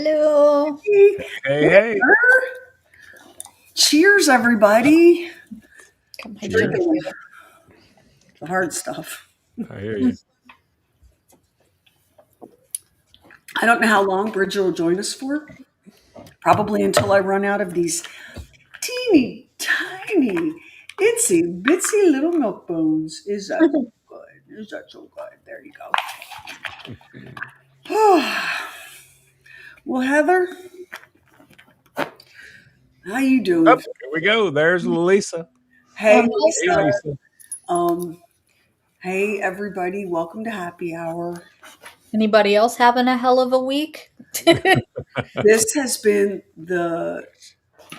Hello. Hey, Hey. cheers, everybody. Got my Cheers. drink. Drinking the hard stuff. I hear you. I don't know how long Bridget will join us for. Probably until I run out of these teeny tiny, itsy bitsy little milk bones. Is that so good? Is that so good? There you go. Well, Heather, how you Oh, doing? here we go. There's Lisa. Hey, Hey, Lisa. Lisa. Um, hey, everybody. Welcome to Happy Hour. Anybody else having a hell of a week? This has been the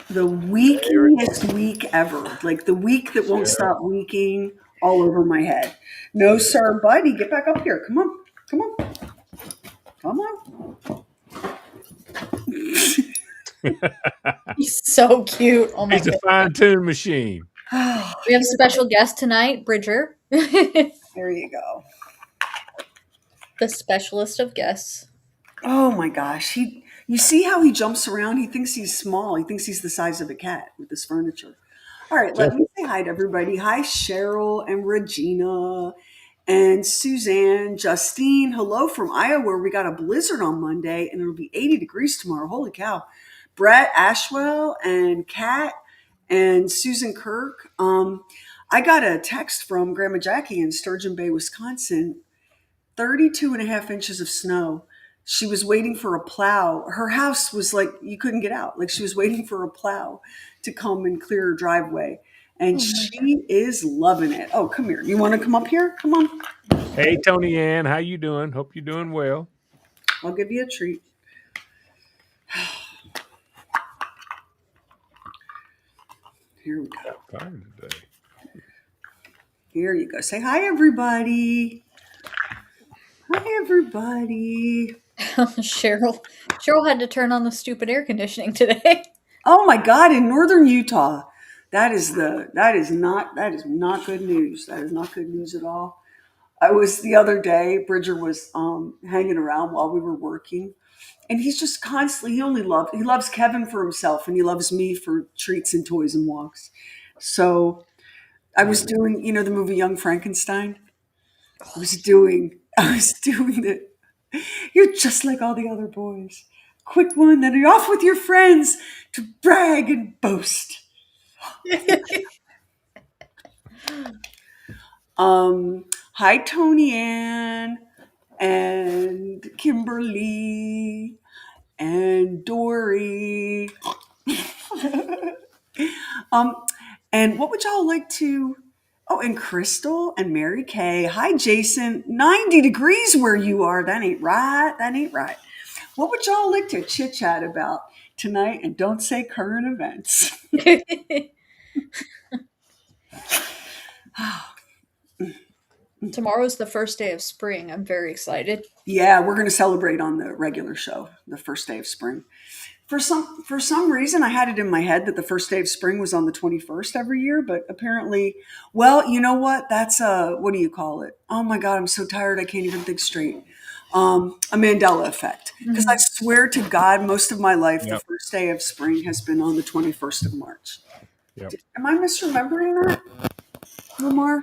Very weakest week ever. Like the week that won't yeah. stop weaking all over my head. No, sir, buddy, get back up here. Come on. Come on. Come on. He's so cute. Oh my He's a god. fine-tuned machine. We have a special guest tonight, Bridger. The There you go. specialist of guests. Oh my gosh. You see how he jumps around? He thinks he's small. He thinks he's the size of a cat with this furniture. All right, let Just me say hi to everybody. Hi, Cheryl and Regina and Suzanne, Justine. Hello from Iowa, where we got a blizzard on Monday and it'll be 80 degrees tomorrow. Holy cow. Brett Ashwell and Kat and Susan Kirk. I got a text from Grandma Jackie in Sturgeon Bay, Wisconsin. 32 and a half inches of snow. She was waiting for a plow. Her house was like, you couldn't get out. Like she was waiting for a plow to come and clear her driveway. And Oh my she is loving it. Oh, come here. You want to come up here? Come on. hey, Tony Ann. How you doing? Hope you're doing well. I'll give you a treat. Here we go. Fine today. Here you go. Say hi, everybody. Hi, everybody. Cheryl. Cheryl had to turn on the stupid air conditioning today. Oh my God! In northern Utah, that is not good news. That is not good news at all. I was the other day. Bridger was hanging around while we were working, and he's just constantly. He loves Kevin for himself, and he loves me for treats and toys and walks. So I was doing, the movie Young Frankenstein. I was doing the. You're just like all the other boys. Quick one, then you're off with your friends to brag and boast. Hi, Tony Ann and Kimberly and Dory. um, and what would y'all like to? Oh, and Crystal and Mary Kay. Hi, Jason. 90 degrees where you are. That ain't right. That ain't right. What would y'all like to chit chat about tonight? And don't say current events. Tomorrow's the first day of spring. I'm very excited. Yeah, we're going to celebrate on the regular show, the first day of spring. For some reason, I had it in my head that the first day of spring was on the 21st every year, but apparently, well, you know what? That's a what do you call it? Oh my God, I'm so tired. I can't even think straight. A Mandela effect. Because I Mhm. swear to God, most of my life, the Yep. first day of spring has been on the 21st of March. Yep. Am I misremembering that, Lamar?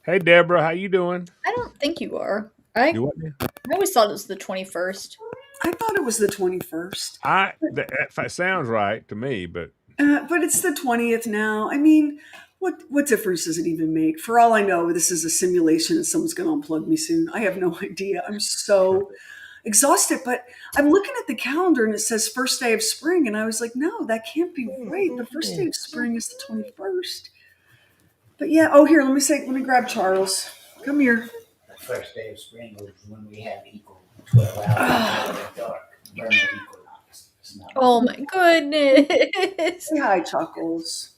Hey, Deborah. How you doing? I don't think you are. I You what now? I always thought it was the 21st. I thought it was the 21st. That sounds right to me, but But it's the 20th now. I mean, what difference does it even make? For all I know, this is a simulation and someone's going to unplug me soon. I have no idea. I'm so exhausted, but I'm looking at the calendar and it says first day of spring. And I was like, no, that can't be right. The first day of spring is the 21st. But yeah, oh, here, let me grab Charles. Come here. The first day of spring was when we had equal 12 hours in the dark, burning equinox. Snow. Oh my goodness. Say hi, Chuckles.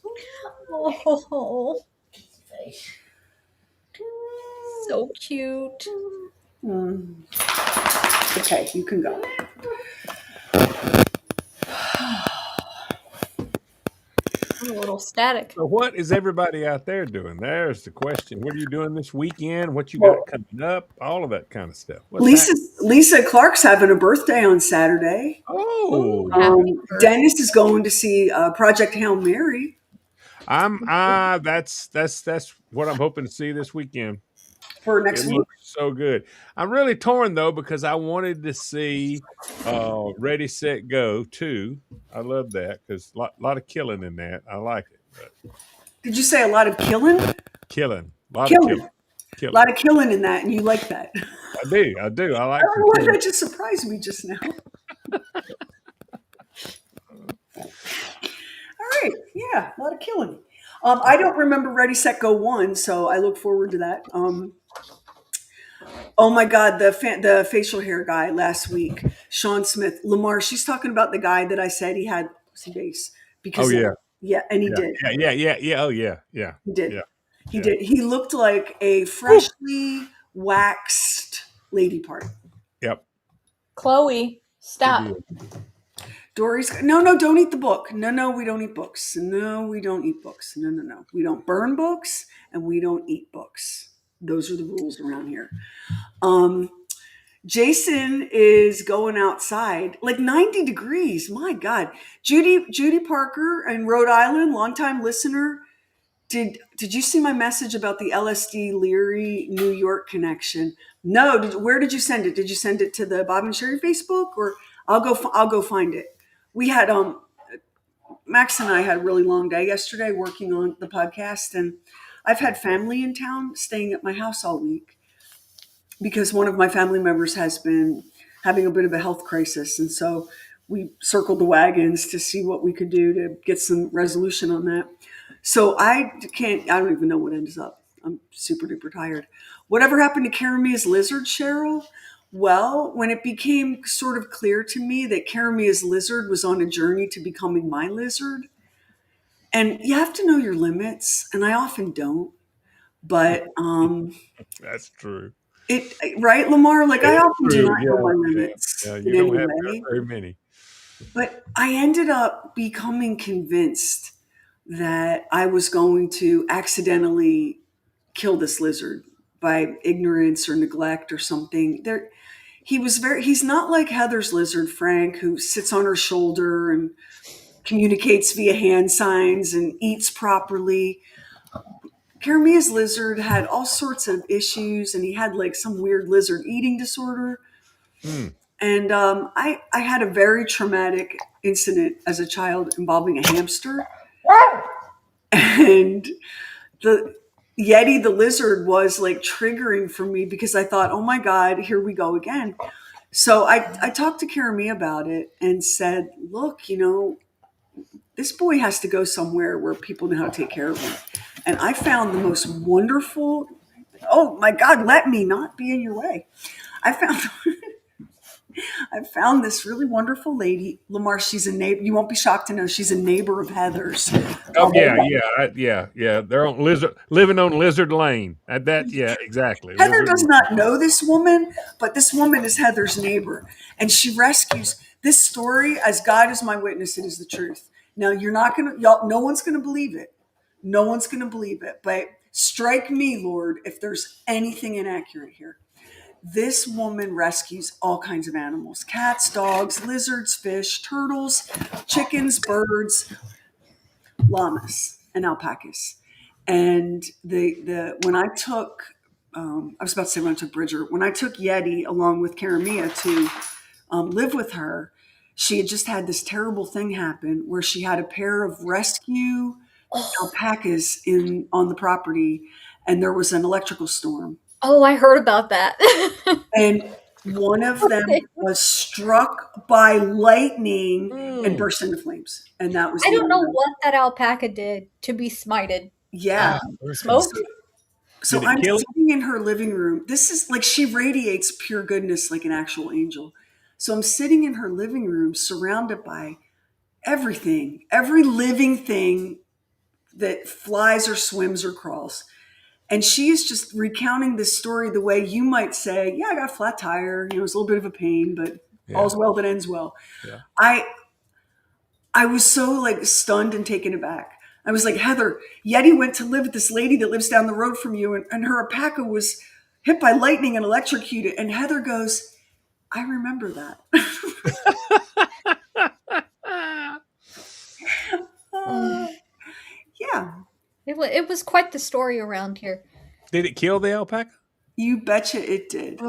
Oh, Face. so cute. Hmm. Okay, you can go. A little static. So what is everybody out there doing? There's the question. What are you doing this weekend? What you Well, got coming up? All of that kind of stuff. What's happening? Lisa Clark's having a birthday on Saturday. Oh, Happy Dennis is going to see Project Hail Mary that's what I'm hoping to see this weekend. for It next week. looks so good. I'm really torn though because I wanted to see Ready Set Go too. I love that because lot of killing in that. I like it. But Did you say a lot of killing? killing, a lot of Killing. killing, A killing. lot of killing in that, and you like that. I do. I I like don't some know why killing. that just surprised me just now. All right, yeah, a lot of killing. I don't remember Ready Set Go 1, so I look forward to that. Oh my God, the facial hair guy last week, Sean Smith, Lamar. She's talking about the guy that I said he had pussy face Oh because yeah, yeah, and he yeah, did. yeah. Oh yeah, yeah, He did. yeah, He yeah. did. He looked like a Whew. freshly waxed lady part. Yep, Chloe, he stop. did. Dory's no, don't eat the book. No, we don't eat books. No, we don't eat books. No. We don't burn books and we don't eat books. Those are the rules around here. Jason is going outside, like 90 degrees. My God. Judy Parker in Rhode Island, longtime listener. Did you see my message about the LSD Leary New York connection? No. Where did you send it? Did you send it to the Bob and Sherry Facebook, or I'll go find it. We had Max and I had a really long day yesterday working on the podcast, and I've had family in town staying at my house all week because one of my family members has been having a bit of a health crisis, and so we circled the wagons to see what we could do to get some resolution on that. So I don't even know what ends up. I'm super duper tired. Whatever happened to Karamia's lizard, Cheryl? Well, when it became sort of clear to me that Karamia's lizard was on a journey to becoming my lizard, and you have to know your limits, and I often don't, but That's true. right, Lamar? Like I It's often do true. not know my Yeah, limits yeah. in You don't any have way. very many. But I ended up becoming convinced that I was going to accidentally kill this lizard by ignorance or neglect or something. He's not like Heather's lizard, Frank, who sits on her shoulder and communicates via hand signs and eats properly. Karamia's lizard had all sorts of issues, and he had like some weird lizard eating disorder. Hmm. And I had a very traumatic incident as a child involving a hamster. And the Yeti, the lizard, was like triggering for me because I thought, oh my God, here we go again. So I talked to Karamia about it and said, look, this boy has to go somewhere where people know how to take care of him. And I found the most wonderful, oh my God, let me not be in your way. I found this really wonderful lady, Lamar. She's a neighbor. You won't be shocked to know she's a neighbor of Heather's. Oh yeah. They're on living on Lizard Lane. Yeah, exactly. Heather Lizard does not know this woman, but this woman is Heather's neighbor, and she rescues this story. As God is my witness, it is the truth. Now you're not gonna, y'all. No one's gonna believe it. No one's gonna believe it. But strike me, Lord, if there's anything inaccurate here. This woman rescues all kinds of animals: cats, dogs, lizards, fish, turtles, chickens, birds, llamas, and alpacas. And when I took, I was about to say when I took Bridger, when I took Yeti along with Karamia to live with her, she had just had this terrible thing happen where she had a pair of rescue alpacas on the property, and there was an electrical storm. Oh, I heard about that. And one of them was struck by lightning and burst into flames. And that was I the don't end know of it. what that alpaca did to be smited. Yeah. Smoked? So Did it I'm kill it? sitting in her living room. This is like, she radiates pure goodness like an actual angel. So I'm sitting in her living room surrounded by everything, every living thing that flies or swims or crawls. And she is just recounting this story the way you might say, yeah, I got a flat tire. It's a little bit of a pain, but all's well that ends well. Yeah. I was so like stunned and taken aback. I was like, Heather, Yeti went to live with this lady that lives down the road from you, and her alpaca was hit by lightning and electrocuted. And Heather goes, I remember that. Yeah, It was quite the story around here. Did it kill the alpaca? you betcha it did.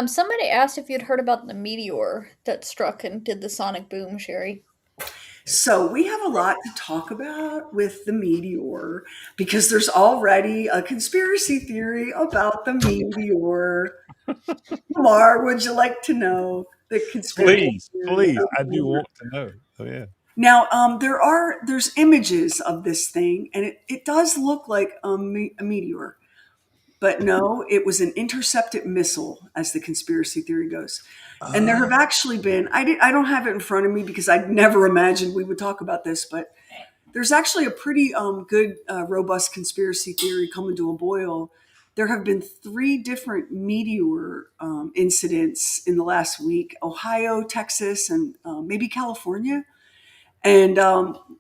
Somebody asked if you'd heard about the meteor that struck and did the sonic boom, Sherry. So we have a lot to talk about with the meteor because there's already a conspiracy theory about the meteor. Lamar, would you like to know the conspiracy Please, theory please. about I the do meteor? want to know. Oh, yeah. Now, there's images of this thing, and it does look like a meteor, but no, it was an intercepted missile, as the conspiracy theory goes. And there have actually been, I don't have it in front of me because I'd never imagined we would talk about this, but there's actually a pretty good, robust conspiracy theory coming to a boil. There have been 3 different meteor incidents in the last week: Ohio, Texas, and maybe California. And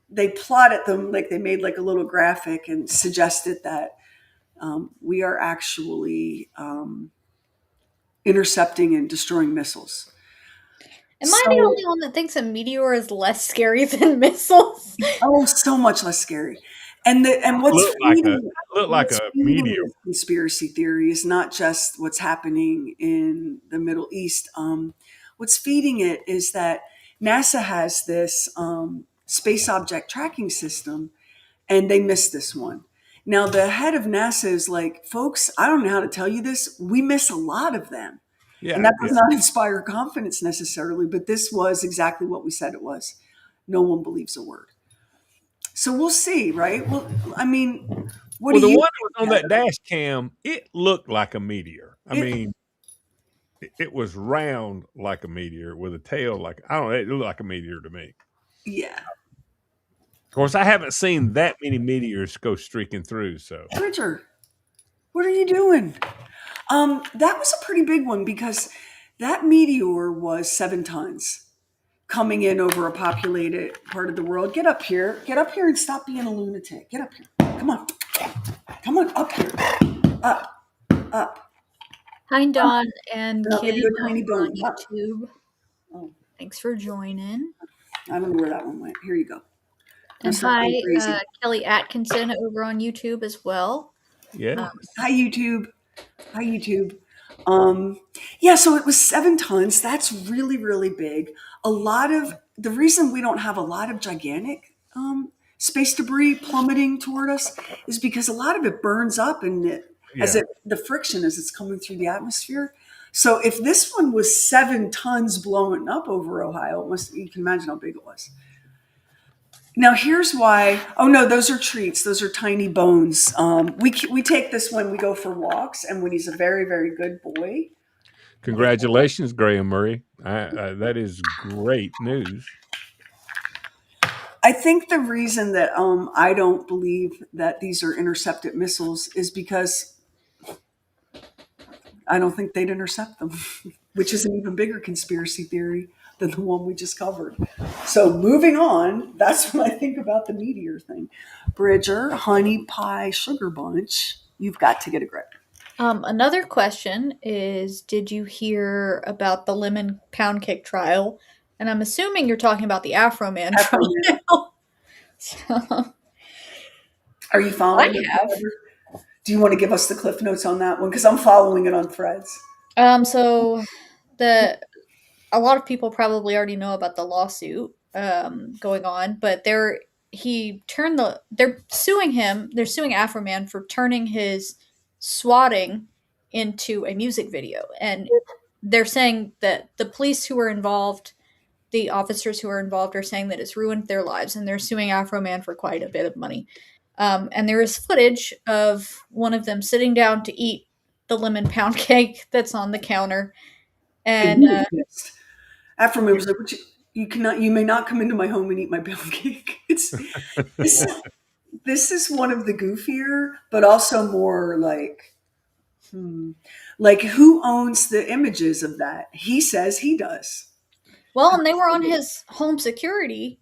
they plotted them, like they made like a little graphic and suggested that we are actually intercepting and destroying missiles. Am I the only one that thinks a meteor is less scary than missiles? Oh, so much less scary. And what's Look like a meteor. this conspiracy theory is not just what's happening in the Middle East. What's feeding it is that NASA has this space object tracking system, and they missed this one. Now, the head of NASA is like, folks, I don't know how to tell you this. We miss a lot of them. Yeah. And that does not inspire confidence necessarily, but this was exactly what we said it was. No one believes a word. So we'll see, right? Well, I mean, what do the you one that was on that dash cam, it looked like a meteor. I mean, it was round like a meteor with a tail like, I don't know, it looked like a meteor to me. Yeah. Of course, I haven't seen that many meteors go streaking through, so. Bridger, what are you doing? That was a pretty big one because that meteor was 7 tons coming in over a populated part of the world. Get up here and stop being a lunatic. Get up here. Come on, up here. Up. Hi, Dawn and I'll give Kim you a tiny over on bone. Up. YouTube. Oh, Thanks for joining. I don't know where that one went. Here you go. And That's not hi, crazy. Kelly Atkinson over on YouTube as well. Yeah. Hi, YouTube. Yeah, so it was 7 tons. That's really, really big. A lot of the reason we don't have a lot of gigantic space debris plummeting toward us is because a lot of it burns up and the friction as it's coming through the atmosphere. So if this one was 7 tons blowing up over Ohio, you can imagine how big it was. Now here's why. Oh no, those are treats. Those are tiny bones. We take this when we go for walks and when he's a very, very good boy. Congratulations, Graham Murray. That is great news. I think the reason that I don't believe that these are intercepted missiles is because I don't think they'd intercept them, which is an even bigger conspiracy theory than the one we just covered. So moving on, that's what I think about the meteor thing. Bridger, honey pie, sugar bunch, you've got to get a grip. Another question is, did you hear about the lemon pound cake trial? And I'm assuming you're talking about the Afro Man trial. So, are you following? I have. Do you want to give us the cliff notes on that one? Because I'm following it on Threads. So a lot of people probably already know about the lawsuit going on, but they're suing him. They're suing Afro Man for turning his swatting into a music video, and they're saying that the police who were involved, the officers who are involved, are saying that it's ruined their lives, and they're suing Afro Man for quite a bit of money. And there is footage of one of them sitting down to eat the lemon pound cake that's on the counter, and Afro Man was like, you may not come into my home and eat my pound cake. This is one of the goofier, but also more like who owns the images of that? He says he does. Well, and they were on his home security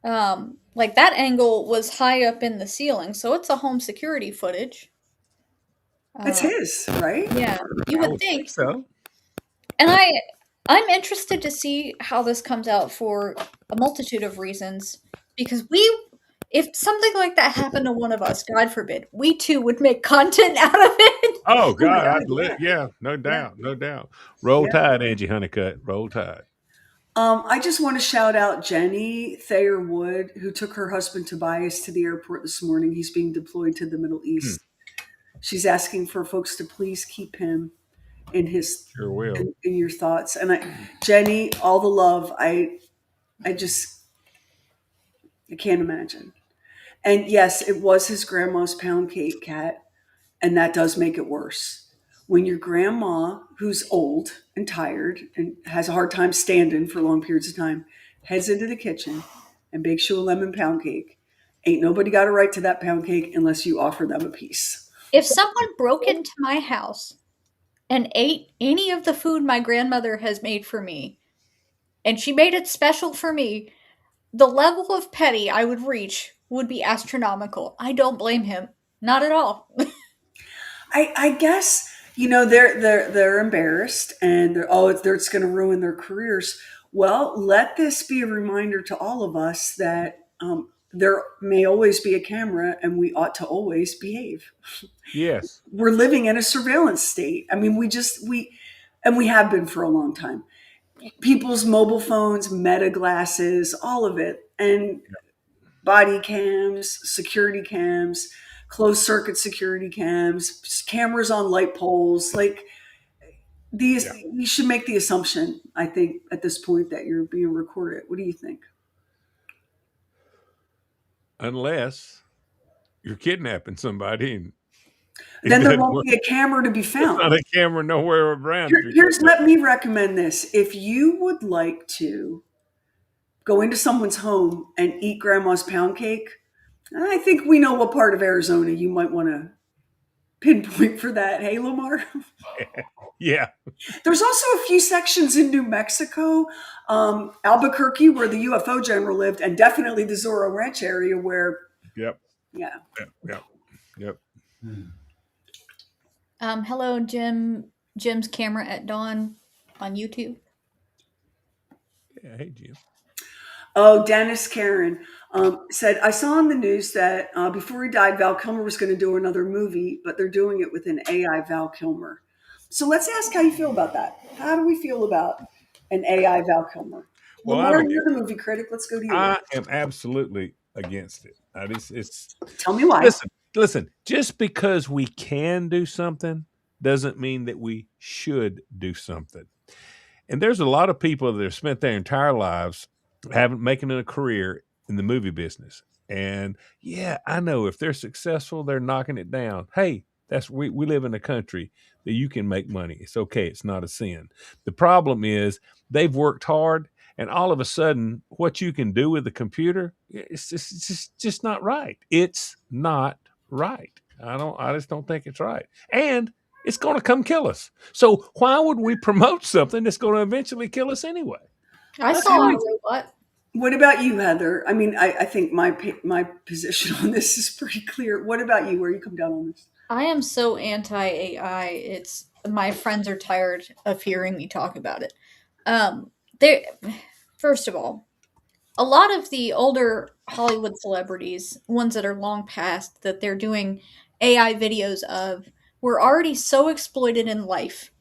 Like that angle was high up in the ceiling, so it's a home security footage. It's Uh, his, right? yeah, you I would would think think. so. And I'm interested to see how this comes out for a multitude of reasons because if something like that happened to one of us, God forbid, we too would make content out of it. Oh Oh my God, God, yeah. yeah, no Yeah. doubt, no doubt. Roll Yeah. Tide, Angie Honeycutt. Roll Tide. I just want to shout out Jenny Thayer Wood, who took her husband Tobias to the airport this morning. He's being deployed to the Middle Hmm, East. She's asking for folks to please keep him in his sure will. in your thoughts. And Jenny, all the love. I just I can't imagine. And yes, it was his grandma's pound cake, Cat, and that does make it worse. When your grandma, who's old and tired and has a hard time standing for long periods of time, heads into the kitchen and bakes you a lemon pound cake, ain't nobody got a right to that pound cake unless you offer them a piece. If someone broke into my house and ate any of the food my grandmother has made for me, and she made it special for me, the level of petty I would reach would be astronomical. I don't blame him. Not at all. I guess they're embarrassed and it's going to ruin their careers. Well, let this be a reminder to all of us that there may always be a camera and we ought to always behave. Yes. We're living in a surveillance state. I mean, we have been for a long time. People's mobile phones, meta glasses, all of it, and body cams, security cams, closed circuit security cams, cameras on light poles. Like these, Yeah. you should make the assumption, I think, at this point that you're being recorded. What do you think? Unless you're kidnapping somebody and Then there there's won't be a camera to be not found. a camera nowhere around. Let me recommend this. If you would like to go into someone's home and eat grandma's pound cake, I think we know what part of Arizona you might want to pinpoint for that. Hey, Lamar? Yeah. There's also a few sections in New Mexico, Albuquerque, where the UFO general lived, and definitely the Zorro Ranch area where, Yep. yeah. Yep. Yep. Hello, Jim's camera at dawn on YouTube. Yeah. Hey, Jim. Oh, Dennis Karen said, I saw on the news that before he died, Val Kilmer was going to do another movie, but they're doing it with an AI Val Kilmer. So let's ask how you feel about that. How do we feel about an AI Val Kilmer? Well, Lamar, you're the movie critic. Let's go to you. I am absolutely against it. It's Tell me why. listen. Just because we can do something doesn't mean that we should do something. And there's a lot of people that have spent their entire lives making a career in the movie business. And yeah, I know if they're successful, they're knocking it down. Hey, we live in a country that you can make money. It's okay. It's not a sin. The problem is they've worked hard, and all of a sudden, what you can do with the computer, it's just not right. It's not right. I just don't think it's right. And it's going to come kill us. So why would we promote something that's going to eventually kill us anyway? I That's saw how a we- robot. What about you, Heather? I mean, I think my position on this is pretty clear. What about you? Where you come down on this? I am so anti AI. It's my friends are tired of hearing me talk about it. They First of all, a lot of the older Hollywood celebrities, ones that are long past that they're doing AI videos of, were already so exploited in life.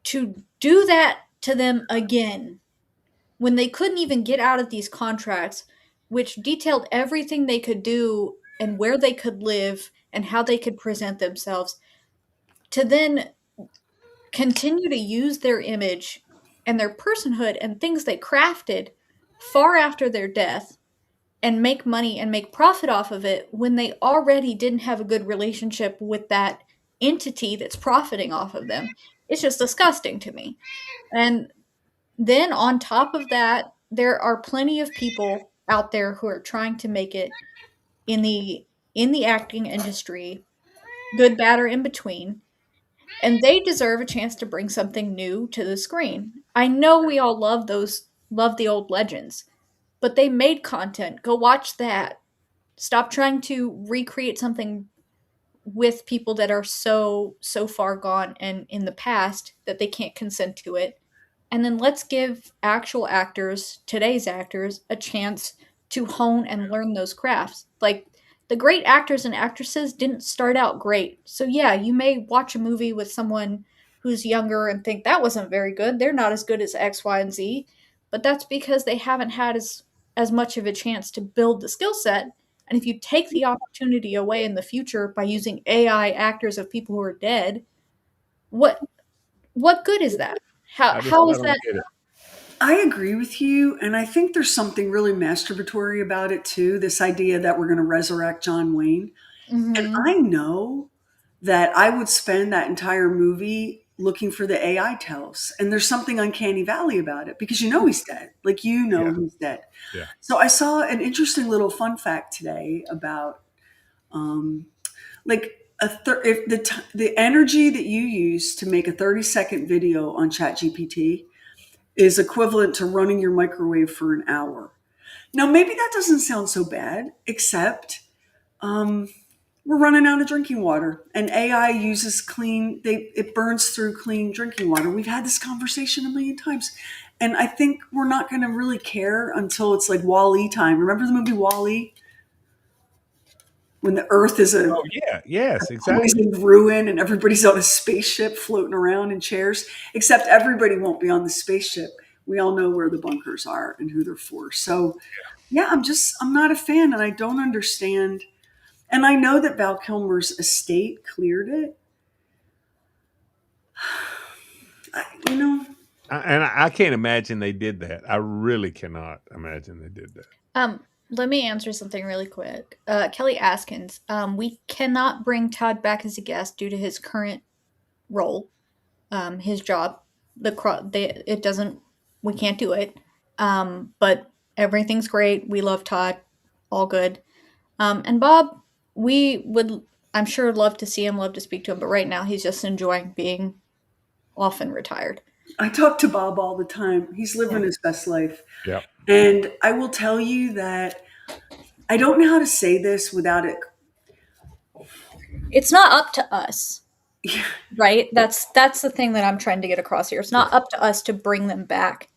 To do that to them again when they couldn't even get out of these contracts, which detailed everything they could do and where they could live and how they could present themselves, to then continue to use their image and their personhood and things they crafted far after their death and make money and make profit off of it when they already didn't have a good relationship with that entity that's profiting off of them. It's just disgusting to me. And then on top of that, there are plenty of people out there who are trying to make it in the acting industry, good, bad, or in between, and they deserve a chance to bring something new to the screen. I know we all love the old legends, but they made content. Go watch that. Stop trying to recreate something with people that are so far gone and in the past that they can't consent to it. And then let's give actual actors, today's actors, a chance to hone and learn those crafts. Like, the great actors and actresses didn't start out great. So yeah, you may watch a movie with someone who's younger and think that wasn't very good. They're not as good as X, Y, and Z. But that's because they haven't had as much of a chance to build the skill set. And if you take the opportunity away in the future by using AI actors of people who are dead, what what good is that? I How is don't that? get it. I agree with you. And I think there's something really masturbatory about it too. This idea that we're going to resurrect John Wayne. And Mhm. I know that I would spend that entire movie looking for the AI tells. And there's something uncanny valley about it because you know he's dead. Like, you know Yeah. he's dead. Yeah. So I saw an interesting little fun fact today about like if the energy that you use to make a 30-second video on ChatGPT is equivalent to running your microwave for an hour. Now, maybe that doesn't sound so bad, except um, we're running out of drinking water, and AI uses it burns through clean drinking water. We've had this conversation a million times, and I think we're not going to really care until it's like Wall-E time. Remember the movie Wall-E, when the Earth is a Oh yeah. Yes. Exactly. poisoned ruin and everybody's on a spaceship floating around in chairs, except everybody won't be on the spaceship. We all know where the bunkers are and who they're for. So yeah, I'm not a fan, and I don't understand. And I know that Val Kilmer's estate cleared it. You know, I can't imagine they did that. I really cannot imagine they did that. Let me answer something really quick. Kelly Askins, we cannot bring Todd back as a guest due to his current role, his job. It doesn't. We can't do it. But everything's great. We love Todd. All good. And Bob, we would, I'm sure, love to see him, love to speak to him. But right now, he's just enjoying being off and retired. I talk to Bob all the time. He's living Yeah. his best life. Yeah. And I will tell you that I don't know how to say this without it. It's not up to us. Yeah, Right? That's the thing that I'm trying to get across here. It's not up to us to bring them back.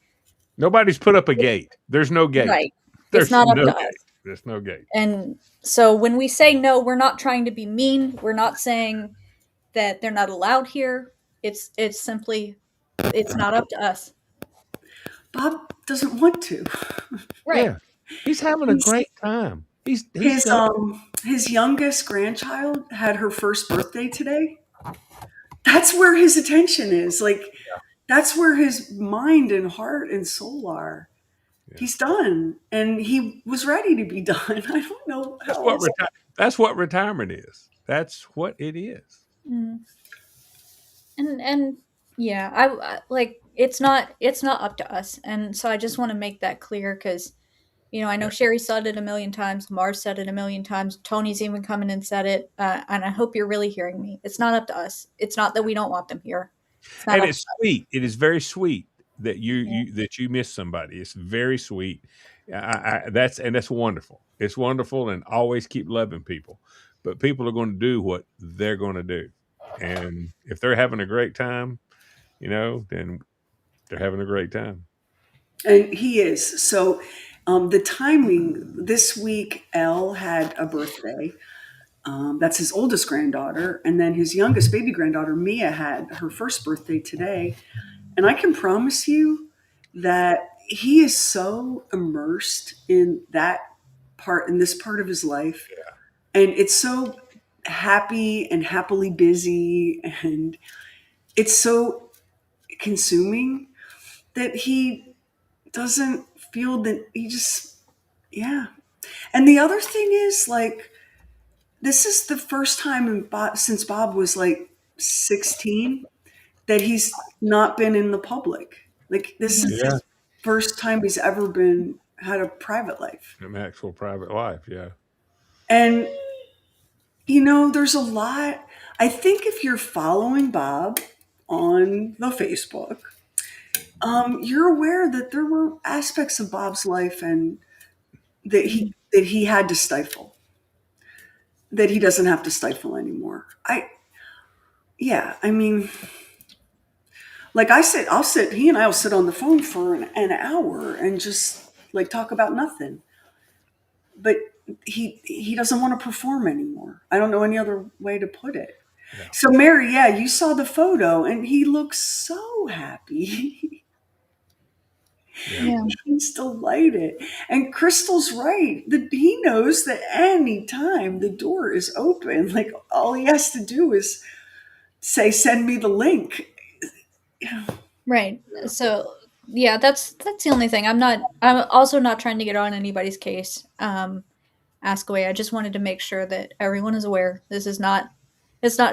Nobody's put up a gate. There's no gate. Right. It's There's not up no to gate. us. There's no gate. And so when we say no, we're not trying to be mean. We're not saying that they're not allowed here. It's simply it's not up to us. Bob doesn't want to. Right. Yeah. He's having a He's- great time. He's His done. his youngest grandchild had her first birthday today. That's where his attention is. Like, that's where his mind and heart and soul are. Yeah. He's done, and he was ready to be done. I don't know That's how what else. that's what retirement is. That's what it is. Mm. And yeah, like it's not up to us. And so I just want to make that clear because I know Sherry said it a million times, Mars said it a million times, Tony's even coming and said it, and I hope you're really hearing me. It's not up to us. It's not that we don't want them here. It's not And up it's sweet. It is very sweet that Yeah. you miss somebody. It's very sweet. That's wonderful. It's wonderful, and always keep loving people. But people are going to do what they're going to do, and if they're having a great time, then they're having a great time. And he is. So the timing this week, Elle had a birthday. That's his oldest granddaughter. And then his youngest baby granddaughter, Mia, had her first birthday today. And I can promise you that he is so immersed in this part of his life. And it's so happy and happily busy. And it's so consuming that he doesn't feel that yeah. And the other thing is, like, this is the first time since Bob was like 16 that he's not been in the public. Like, this is Yeah. his first time he's ever had a private life. An actual private life. Yeah. And, there's a lot. I think if you're following Bob on the Facebook, you're aware that there were aspects of Bob's life and that he had to stifle, that he doesn't have to stifle anymore. I mean, like he and I will sit on the phone for an hour and just like talk about nothing. But he doesn't want to perform anymore. I don't know any other way to put it. Yeah. So Mary, yeah, you saw the photo and he looks so happy. Yeah. He's delighted. And Crystal's right. He knows that anytime the door is open, like all he has to do is say, send me the link. Right. So yeah, that's the only thing. I'm also not trying to get on anybody's case. Ask away. I just wanted to make sure that everyone is aware. It's not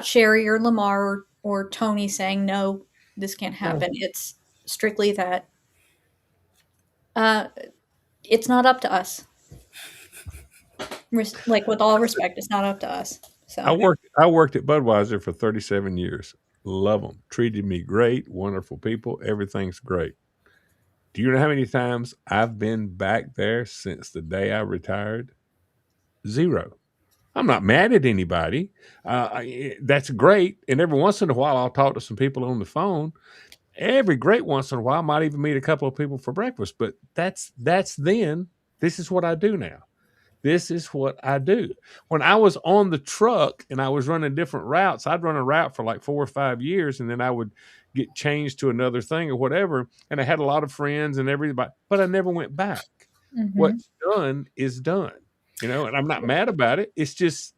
Sherry or Lamar or Tony saying no, this can't happen. It's strictly that it's not up to us. Like with all respect, it's not up to us. So I worked at Budweiser for 37 years. Love them. Treated me great. Wonderful people. Everything's great. Do you know how many times I've been back there since the day I retired? 0. I'm not mad at anybody. That's great. And every once in a while, I'll talk to some people on the phone. Every great once in a while, I might even meet a couple of people for breakfast. But that's then. This is what I do now. This is what I do. When I was on the truck and I was running different routes, I'd run a route for like 4 or 5 years, and then I would get changed to another thing or whatever. And I had a lot of friends and everybody, but I never went back. What's done is done, and I'm not mad about it. It's just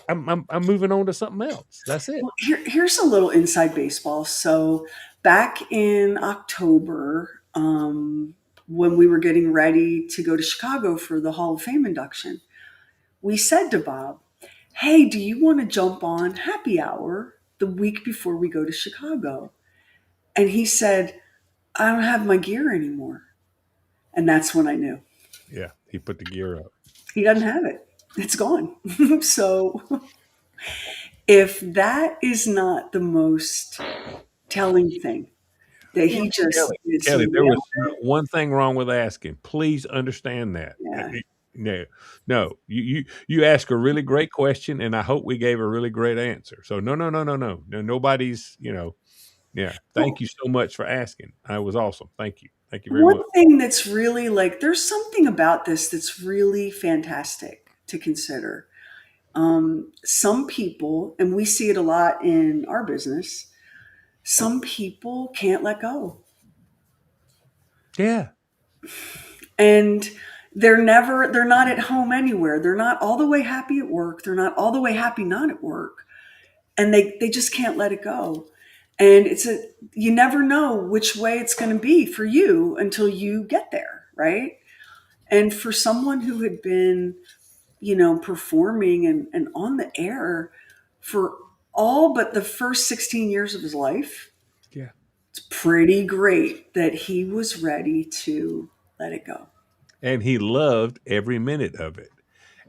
I'm moving on to something else. That's it. Well, here's a little inside baseball. So back in October, when we were getting ready to go to Chicago for the Hall of Fame induction, we said to Bob, hey, do you want to jump on happy hour the week before we go to Chicago? And he said, I don't have my gear anymore. And that's when I knew. Yeah, he put the gear up. He doesn't have it. It's gone. So if that is not the most telling thing, that he just Kelly, there was one thing wrong with asking. Please understand that. Yeah. No. You ask a really great question, and I hope we gave a really great answer. So no. Nobody's. Yeah. Thank you so much for asking. It was awesome. Thank you. Thank you very much. One thing that's really there's something about this that's really fantastic to consider. Some people, and we see it a lot in our business, some people can't let go. Yeah. And they're not at home anywhere. They're not all the way happy at work. They're not all the way happy not at work. And they just can't let it go. And you never know which way it's going to be for you until you get there, right? And for someone who had been, performing and on the air for all but the first 16 years of his life, yeah, it's pretty great that he was ready to let it go. And he loved every minute of it.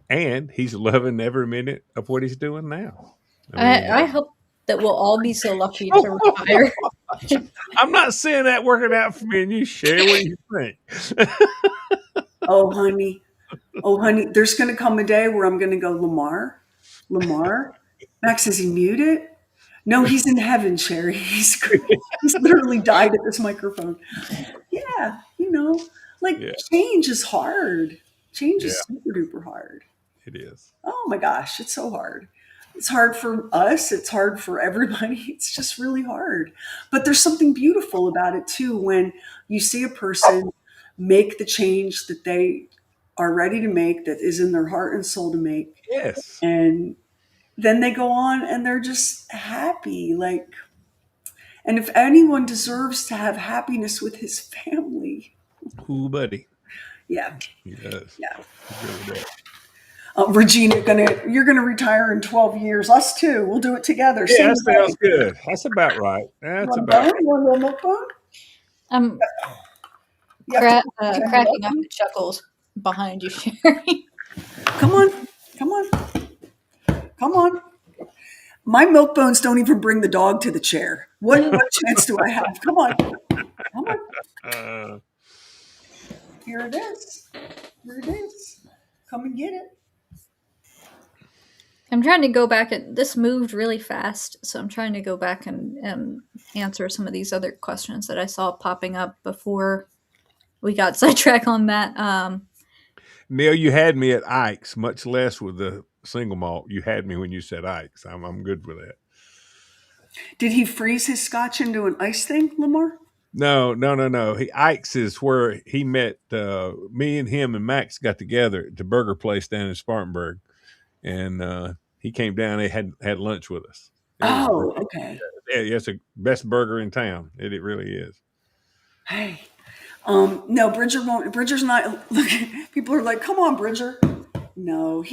And he's loving every minute of what he's doing now. I hope that we'll all be so lucky to retire. I'm not saying that working out for me and you share what you think. Oh, honey, there's going to come a day where I'm going to go, Lamar, Max, is he muted? No, he's in heaven, Sherry. He's literally died at this microphone. Yeah, change is hard. Change is super duper hard. It is. Oh my gosh, it's so hard. It's hard for us. It's hard for everybody. It's just really hard. But there's something beautiful about it too when you see a person make the change that they are ready to make, that is in their heart and soul to make. Yes. And then they go on and they're just happy. And if anyone deserves to have happiness with his family. Ooh, buddy. Yeah. He does. Yeah. He really does. Regina, you're gonna retire in 12 years. Us too. We'll do it together. Yeah, that sounds good. That's about right. That's about right. One little milk bone? I'm cracking up the chuckles behind you, Sherry. Come on. My milk bones don't even bring the dog to the chair. What chance do I have? Come on. Here it is. come and get it. I'm trying to go back and this moved really fast, so I'm trying to go back and answer some of these other questions that I saw popping up before we got sidetracked on that. Neil, you had me at Ike's, much less with the single malt. You had me when you said Ike's. I'm good with that. Did he freeze his scotch into an ice thing, Lamar? No. Ike's is where he met me and him and Max got together at the burger place down in Spartanburg, and he came down. They had lunch with us. Oh, okay. Yeah, it's the best burger in town. It really is. Hey, no, Bridger won't. Bridger's not. Look, people are like, "Come on, Bridger." No,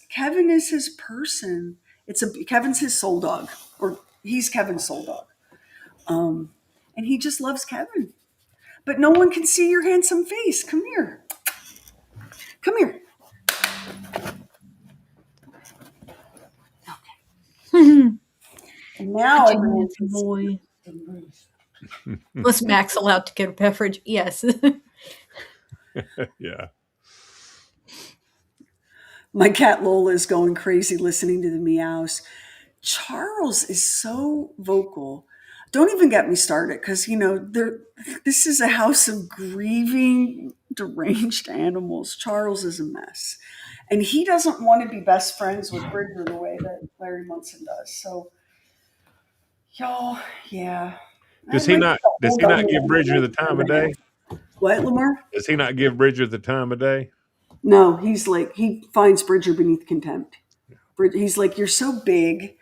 Kevin is his person. Kevin's his soul dog, or he's Kevin's soul dog. And he just loves Kevin. But no one can see your handsome face. Come here. Come here. Okay. And now everyone can see. Boy. Was Max allowed to get a beverage? Yes. Yeah. My cat Lola is going crazy listening to the meows. Charles is so vocal. Don't even get me started because, this is a house of grieving, deranged animals. Charles is a mess. And he doesn't want to be best friends with Bridger the way that Larry Munson does. So, y'all, yeah. Does he not give Bridger the time of day? What, Lamar? Does he not give Bridger the time of day? No, he finds Bridger beneath contempt. He's like, you're so big.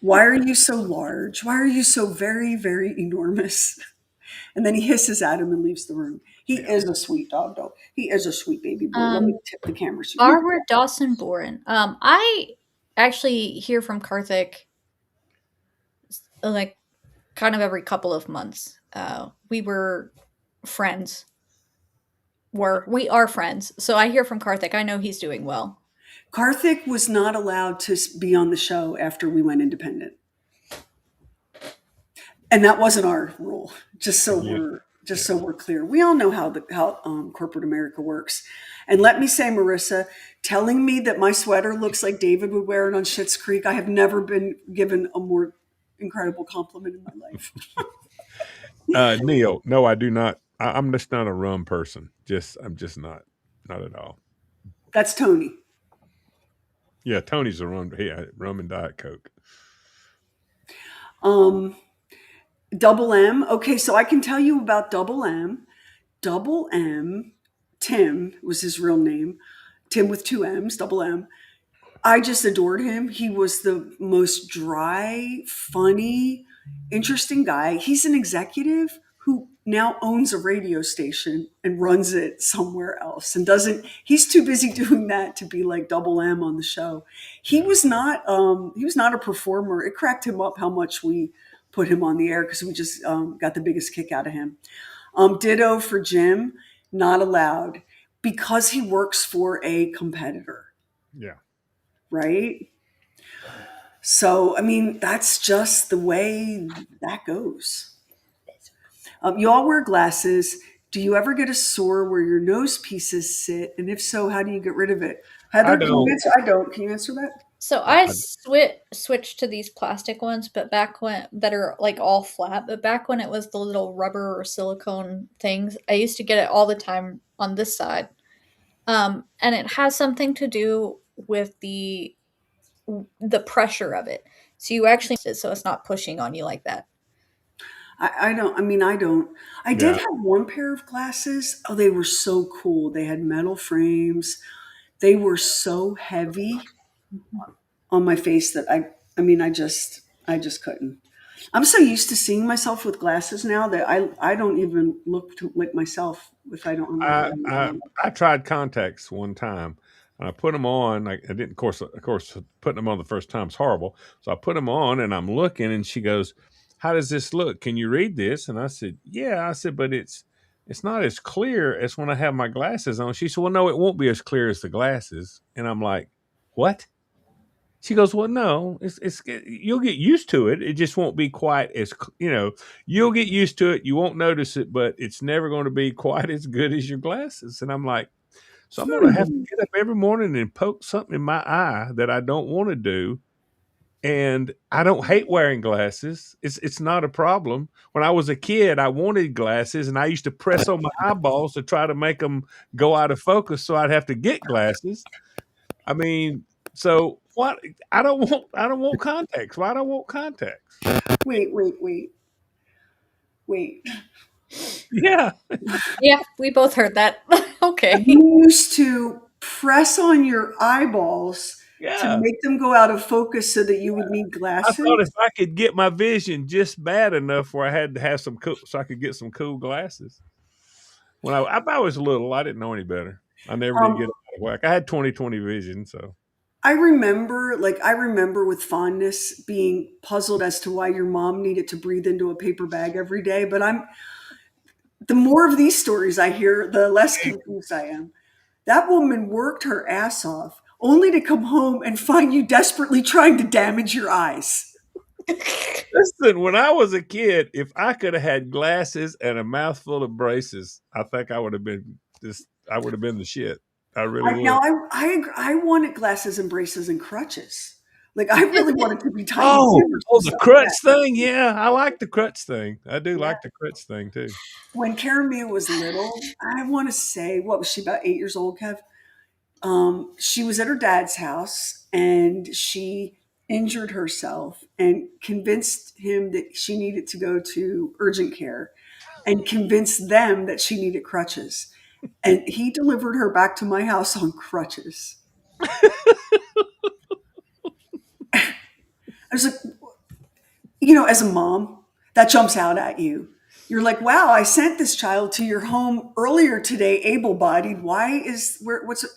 Why are you so large? Why are you so very, very enormous? And then he hisses at him and leaves the room. He is a sweet dog, though. He is a sweet baby boy. Let me tip the camera. Barbara Dawson Boren. I actually hear from Karthik like kind of every couple of months. We were friends. We are friends. So I hear from Karthik. I know he's doing well. Karthik was not allowed to be on the show after we went independent. And that wasn't our rule, just so we're clear. We all know how corporate America works. And let me say, Marissa, telling me that my sweater looks like David would wear it on Schitt's Creek, I have never been given a more incredible compliment in my life. Neil, no, I do not. I'm just not a rum person. I'm just not at all. That's Tony. Yeah, Tony's a rum and Diet Coke. Double M. Okay, so I can tell you about Double M. Double M, Tim was his real name. Tim with 2 M's, Double M. I just adored him. He was the most dry, funny, interesting guy. He's an executive who now owns a radio station and runs it somewhere else and he's too busy doing that to be like Double M on the show. He was not a performer. It cracked him up how much we put him on the air because we just got the biggest kick out of him. Ditto for Jim, not allowed because he works for a competitor. Yeah. Right? So, I mean, that's just the way that goes. You all wear glasses. Do you ever get a sore where your nose pieces sit? And if so, how do you get rid of it? Heather, I don't. Can you answer that? So I switched to these plastic ones, but that are like all flat. But back when it was the little rubber or silicone things, I used to get it all the time on this side. And it has something to do with the pressure of it. So you actually, so it's not pushing on you like that. I don't. I did have one pair of glasses. Oh, they were so cool. They had metal frames. They were so heavy on my face that I just couldn't. I'm so used to seeing myself with glasses now that I don't even look like myself if I don't. I tried contacts one time. And I put them on. I didn't, of course, putting them on the first time is horrible. So I put them on and I'm looking and she goes, "How does this look? Can you read this?" And I said, "Yeah." I said, "But it's not as clear as when I have my glasses on." She said, "Well, no, it won't be as clear as the glasses." And I'm like, "What?" She goes, "Well, no, it's you'll get used to it. It just won't be quite as, you'll get used to it. You won't notice it, but it's never going to be quite as good as your glasses." And I'm like, So I'm gonna have to get up every morning and poke something in my eye that I don't want to do. And I don't hate wearing glasses. It's not a problem. When I was a kid, I wanted glasses, and I used to press on my eyeballs to try to make them go out of focus, so I'd have to get glasses. I mean, so what? I don't want contacts. Why do I want contacts? Wait. Yeah, Yeah, we both heard that. Okay. You used to press on your eyeballs to yeah. make them go out of focus so that you would need I thought if glasses? I could get my vision just bad enough where I had to have some cool, so I could get some cool glasses. When I was little, I didn't know any better. I never did Um, get it out of whack. I had 20/20 vision, so I remember with fondness being puzzled as to why your mom needed to breathe into a paper bag every day. But the more of these stories I hear, the less confused I am. That woman worked her ass off only to come home and find you desperately trying to damage your eyes. listen, when I was a kid, if I could have had glasses and a mouthful of braces, I think I would have been just I would have been the shit. I really would. I wanted glasses and braces and crutches. Like I really wanted to be Tiny Oh, Tim or oh, some the stuff like crutch that. thing. Yeah, I like the crutch thing. I do Yeah. like the crutch thing too. When Caramia was little, I want to say, what was she, about 8 years old, Kev? She was at her dad's house and she injured herself and convinced him that she needed to go to urgent care and convinced them that she needed crutches. And he delivered her back to my house on crutches. I was like, as a mom, that jumps out at you. You're like, wow, I sent this child to your home earlier today, able bodied. What's it?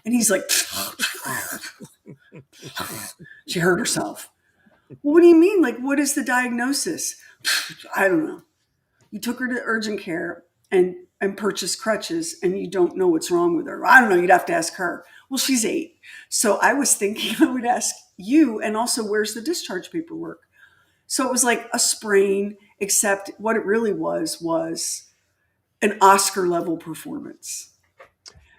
And he's like, she hurt herself. Well, what do you mean? Like, what is the diagnosis? I don't know. You took her to urgent care and purchased crutches and you don't know what's wrong with her. I don't know. You'd have to ask her. Well, she's 8. So I was thinking I would ask you, and also, where's the discharge paperwork? So it was like a sprain, except what it really was an Oscar level performance.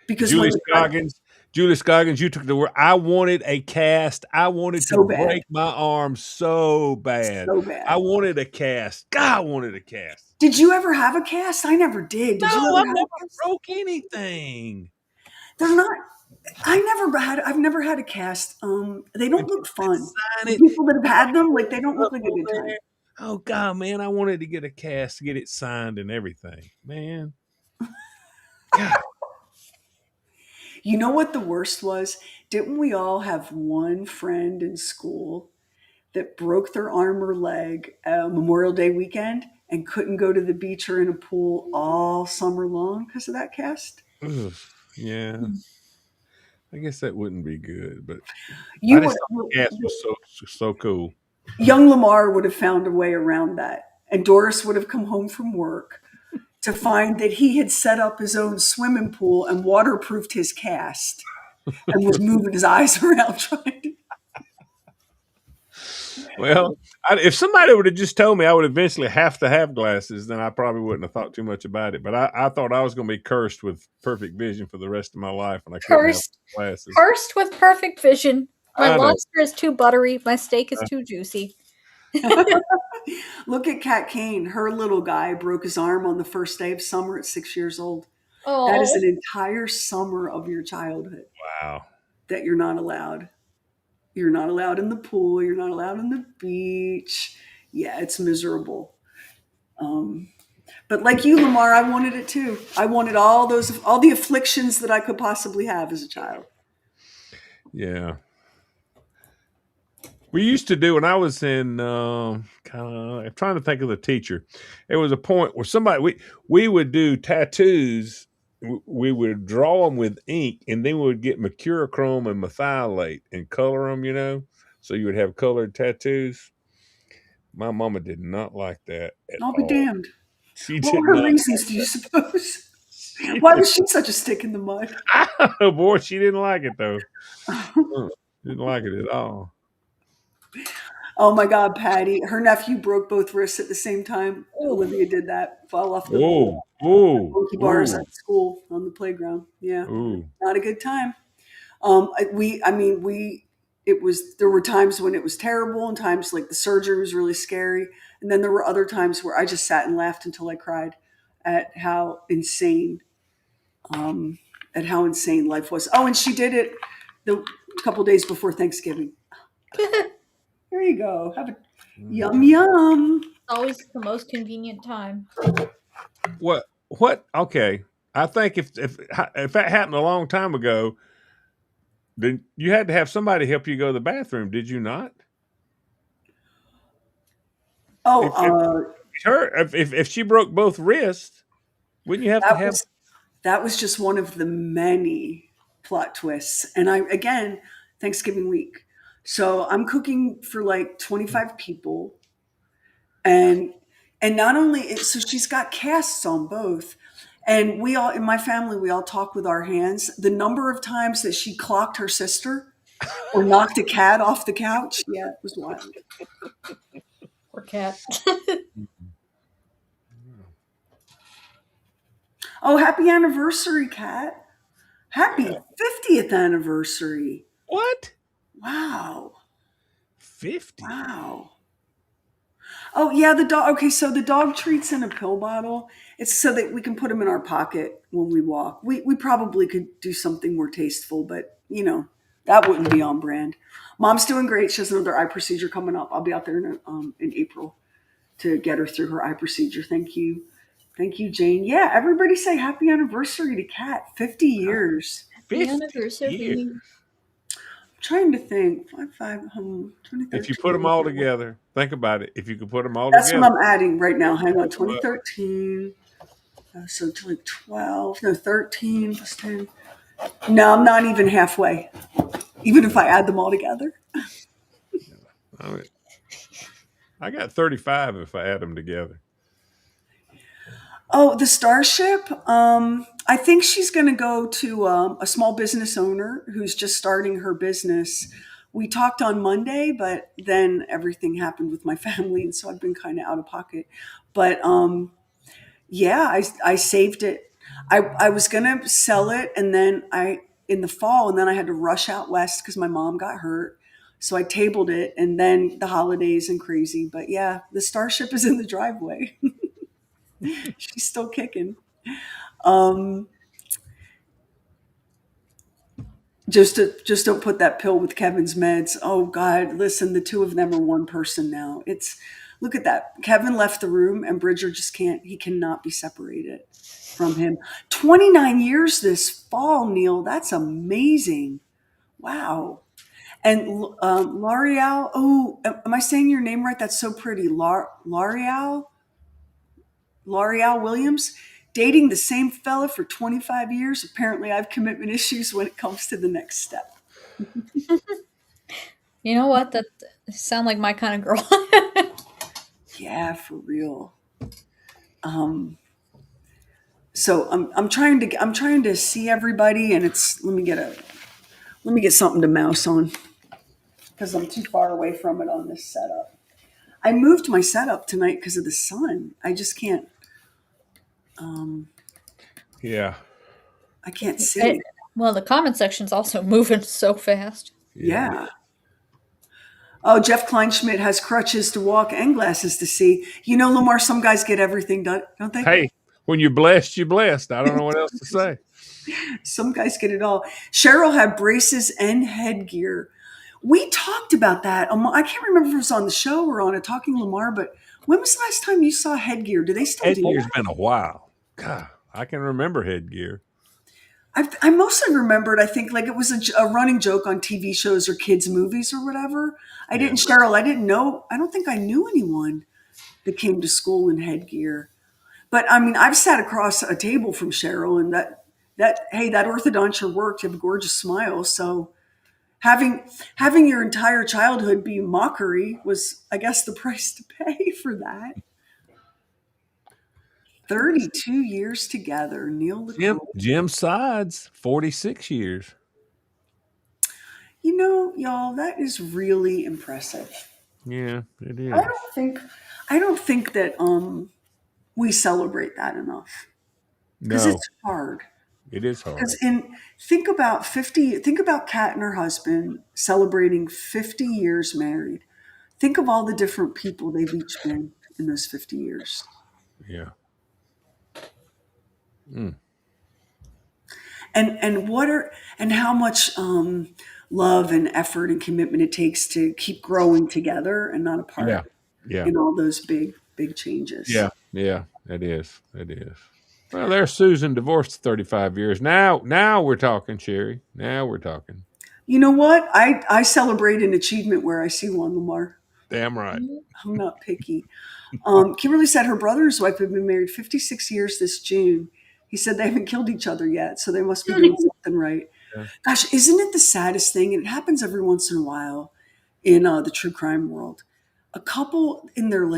Because when Julie the guy, Scoggins, Julie Scoggins, you took the word. I wanted a cast. I wanted to so bad, break my arm so bad. so I bad. wanted a cast. God, I wanted a cast. Did you ever have a cast? I never did. Did you No, ever I have never a cast? broke anything. They're not. I've never had a cast. They When don't look people would fun. sign The it, people that have had them, like they don't look up like a on good time. there. Oh God, man, I wanted to get a cast, get it signed and everything. Man, God, You know what the worst was? Didn't we all have one friend in school that broke their arm or leg Memorial Day weekend and couldn't go to the beach or in a pool all summer long because of that cast? ugh, yeah. I guess that wouldn't be good, but I You just would, thought the cast was so cool. young Lamar would have found a way around that, and Doris would have come home from work to find that he had set up his own swimming pool and waterproofed his cast and was moving his eyes around trying to. Well, if somebody would have just told me I would eventually have to have glasses, then I probably wouldn't have thought too much about it. But I thought I was going to be cursed with perfect vision for the rest of my life, and I couldn't have Cursed. glasses. Cursed with perfect vision. My I know. lobster is too buttery. My steak is too juicy. Look at Kat Kane. Her little guy broke his arm on the first day of summer at 6 years old. That is Oh, an entire summer of your childhood Wow. that you're not allowed. You're not allowed in the pool. You're not allowed in the beach. Yeah, it's miserable. Um, but like you, Lamar, I wanted it too. I wanted all the afflictions that I could possibly have as a child. Yeah. We used to do when I was in kind of. I'm trying to think of the teacher. It was a point where we would do tattoos. We would draw them with ink, and then we would get mercurochrome and methylate and color them. So you would have colored tattoos. My mama did not like that at I'll be all. damned. She What did were her not. reasons, do you suppose? She Why did. was she such a stick in the mud? I don't know, boy. She didn't like it though. Didn't like it at all. Oh my God, Patty. Her nephew broke both wrists at the same time. ooh. Olivia did that, fell off the Oh, Ooh, Monkey bars ooh, at school on the playground. Yeah, ooh. not a good time. I mean, there were times when it was terrible and times like the surgery was really scary. And then there were other times where I just sat and laughed until I cried at um, how insane life was. Oh, and she did it the couple days before Thanksgiving. There you go. Have a yum Mhm. yum. Always the most convenient time. What? What? Okay. I think if that happened a long time ago, then you had to have somebody help you go to the bathroom. Did you not? Oh, If her if she broke both wrists, wouldn't you have to that have? was that was just one of the many plot twists. And I again, Thanksgiving week. So I'm cooking for like 25 people and not only so she's got casts on both. And we all in my family we all talk with our hands. The number of times that she clocked her sister or knocked a cat off the couch, yeah, it was wild. Poor cat. Oh, happy anniversary, Kat. Happy 50th anniversary. What? Wow. 50? Wow. Oh yeah, the dog. Okay, so the dog treats in a pill bottle. It's so that we can put them in our pocket when we walk. We probably could do something more tasteful, but that wouldn't be on brand. Mom's doing great. She has another eye procedure coming up. I'll be out there in April to get her through her eye procedure. Thank you, Jane. Yeah, everybody say happy anniversary to Kat. 50 years. The 50 years. anniversary. I'm trying to think. If you put them 2013. all together, think about it. If you could put them all That's what together, I'm adding right now. Hang on. what? 2013. So to like 12, no, 13 plus 10. No, I'm not even halfway, even if I add them all together. I mean, I got 35 if I add them together. Oh, the Starship. I think she's going to go to a small business owner who's just starting her business. We talked on Monday, but then everything happened with my family, and so I've been kind of out of pocket. But yeah, I saved it. I was gonna sell it, and then I in the fall, and then I had to rush out west because my mom got hurt. So I tabled it, and then the holidays and crazy. But yeah, the Starship is in the driveway. She's still kicking. Um, just don't put that pill with Kevin's meds. Oh God, listen, the two of them are one person now. It's look at that. Kevin left the room, and Bridger just can't. He cannot be separated from him. 29 years this fall, Neil. That's amazing. Wow. And L'Oreal. Oh, am I saying your name right? That's so pretty. L'Oreal Williams, dating the same fella for 25 years. Apparently, I have commitment issues when it comes to the next step. You know what? That sound like my kind of girl. Yeah, for real. Um, so I'm trying to see everybody, and it's let me get something to mouse on because I'm too far away from it on this setup. I moved my setup tonight because of the sun. I just can't. Um, Yeah. I can't It- see. well, the comment section's also moving so fast. Yeah. Oh, Jeff Kleinschmidt has crutches to walk and glasses to see. You know, Lamar, some guys get everything done, don't they? Hey, when you're blessed, you're blessed. I don't know what else to say. Some guys get it all. Cheryl had braces and headgear. We talked about that. I can't remember if it was on the show or on a Talking Lamar, but when was the last time you saw headgear? Do they still do Headgear's that? been a while. God, I can remember headgear. I mostly remembered, I think, like it was a running joke on TV shows or kids' movies or whatever. Yeah. Cheryl, I didn't know, I don't think I knew anyone that came to school in headgear. But I mean, I've sat across a table from Cheryl, and hey, that orthodontia worked. You have a gorgeous smile. So having your entire childhood be mockery was, I guess, the price to pay for that. 32 years together, Neil LaCroix. Jim Sides, 46 years. You know, y'all, that is really impressive. Yeah, it is. I don't think that we celebrate that enough. because No, it's hard. it is hard. Because think about Kat and her husband celebrating 50 years married. Think of all the different people they've each been in those 50 years. Yeah. Mm. And how much love and effort and commitment it takes to keep growing together and not Yeah. apart Yeah. in all those big changes. Yeah. Yeah. It is. It is. Well, there's Susan, divorced 35 years. Now we're talking, Sherry. Now we're talking. You know what? I celebrate an achievement where I see one, Lamar. Damn right. I'm not picky. Kimberly said her brother and his wife have been married 56 years this June. He said they haven't killed each other yet, so they must be doing something right. Yeah. Gosh, isn't it the saddest thing? And it happens every once in a while in the true crime world. A couple in their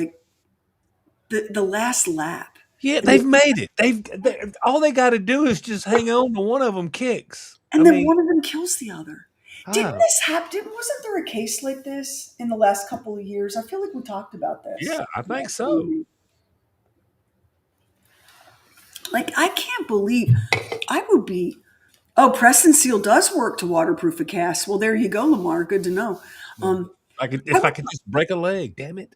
the last lap. Yeah, they've made it. All they got to do is just hang on to one of them kicks. And I then mean, one of them kills the other. Didn't ah, this happen? Wasn't there a case like this in the last couple of years? I feel like we talked about this. yeah, I think so. Like, I can't believe I would be. Oh, Preston Seal does work to waterproof a cast. Well, there you go, Lamar. Good to know. If I could just break a leg, damn it.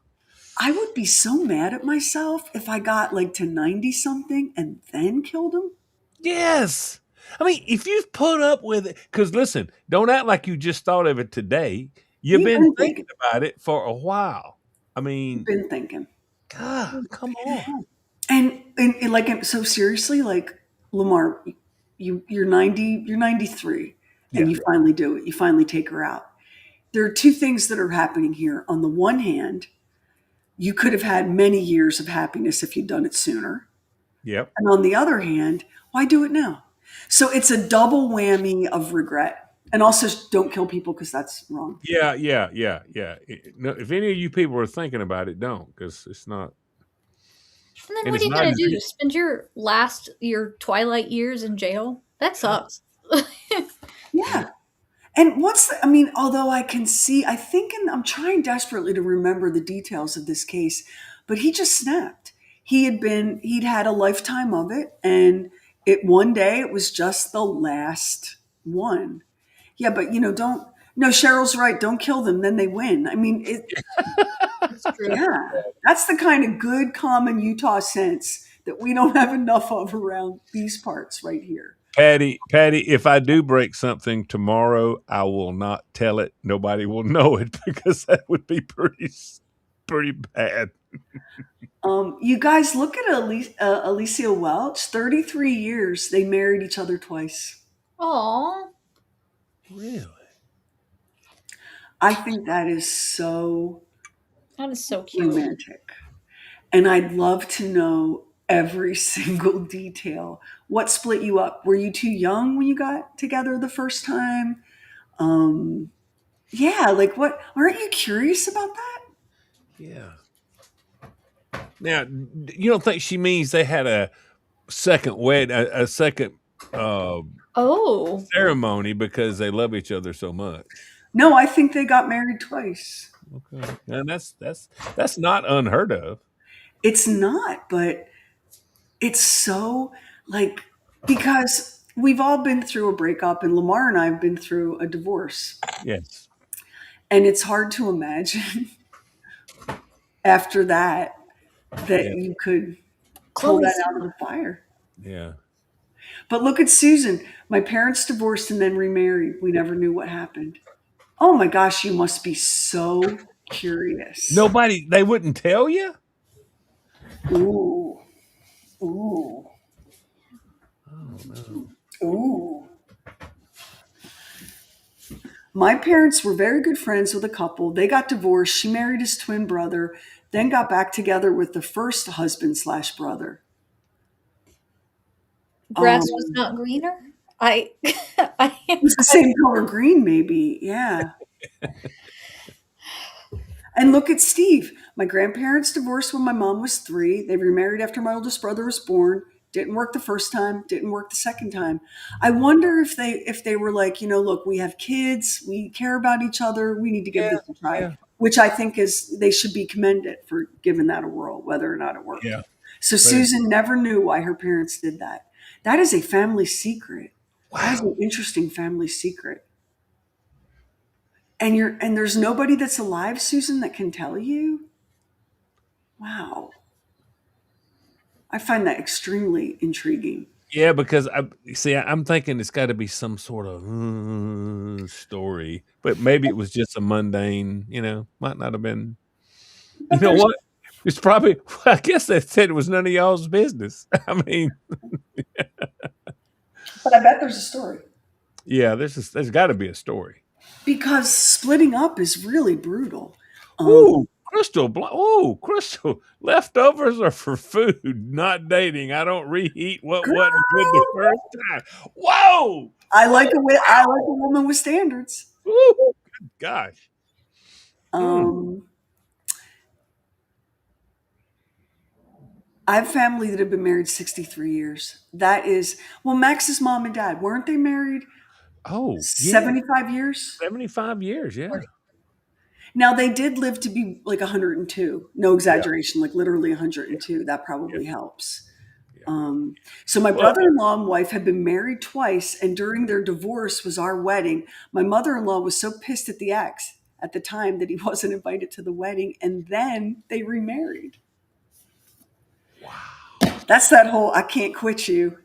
I would be so mad at myself if I got like to 90 something and then killed him. Yes. I mean, if you've put up with it, because listen, don't act like you just thought of it today. You've been thinking about it for a while. I mean, been thinking. God, come on. And like, so seriously, like, Lamar, you're 90, you're 93, and Yeah. you finally do it. You finally take her out. There are two things that are happening here. On the one hand, you could have had many years of happiness if you'd done it sooner. Yep. And on the other hand, why do it now? So it's a double whammy of regret. And also, don't kill people because that's wrong. Yeah. No, if any of you people are thinking about it, don't, because it's not. And then And what it's are you not gonna easy. do? Spend your twilight years in jail? That sucks. Yeah. And I mean, although I can see, I'm trying desperately to remember the details of this case, but he just snapped. He'd had a lifetime of it, and one day it was just the last one. Yeah, but no, Cheryl's right. Don't kill them, then they win. I mean, That's true. yeah, that's the kind of good, common Utah sense that we don't have enough of around these parts right here. Patty, if I do break something tomorrow, I will not tell it. Nobody will know it because that would be pretty bad. You guys look at Alicia Welch, 33 years. They married each other twice. Aw. Really? I think that is so That is so cute. romantic. And I'd love to know every single detail. What split you up? Were you too young when you got together the first time? Yeah, like what? Aren't you curious about that? Yeah. Now, you don't think she means they had a second a second Oh. ceremony because they love each other so much? No, I think they got married twice. Okay, and that's not unheard of. It's not, but it's so like, because we've all been through a breakup, and Lamar and I have been through a divorce. Yes. And it's hard to imagine after that Yeah. you could pull Chloe that out of the fire. Yeah. But look at Susan. My parents divorced and then remarried. We never knew what happened. Oh my gosh, you must be so curious. They wouldn't tell you? Ooh. Ooh. Oh no. Ooh. My parents were very good friends with a couple. They got divorced. She married his twin brother, then got back together with the first husband/brother. Grass was not greener? I It was the same color green, maybe. Yeah. And look at Steve. My grandparents divorced when my mom was 3. They remarried after my oldest brother was born. Didn't work the first time, didn't work the second time. I wonder if they were like, look, we have kids, we care about each other, we need to give this a try. Yeah. Which I think they should be commended for giving that a whirl, whether or not it worked. Yeah. So Susan never knew why her parents did that. That is a family secret. That is Wow. an interesting family secret. And there's nobody that's alive, Susan, that can tell you? Wow. I find that extremely intriguing. Yeah, because I'm thinking it's got to be some sort of story, but maybe it was just a mundane, might not have been. You But know there's what? It's probably. I guess they said it was none of y'all's business. I mean, but I bet there's a story. yeah, there's got to be a story. Because splitting up is really brutal. Ooh, Crystal, leftovers are for food, not dating. I don't reheat what Girl, wasn't good the first time. Whoa! I like a woman with standards. Woo! Gosh. Mm. Um, I have family that have been married 63 years. That is, well, Max's mom and dad, weren't they married Oh, yeah. 75 years? 75 years, yeah. Now, they did live to be like 102. No Yeah, exaggeration, like literally yeah, 102. That yeah, probably helps. yeah. So my Well, brother-in-law and wife had been married twice, and during their divorce was our wedding. My mother-in-law was so pissed at the ex at the time that he wasn't invited to the wedding, and then they remarried. wow. That's that whole "I can't quit you."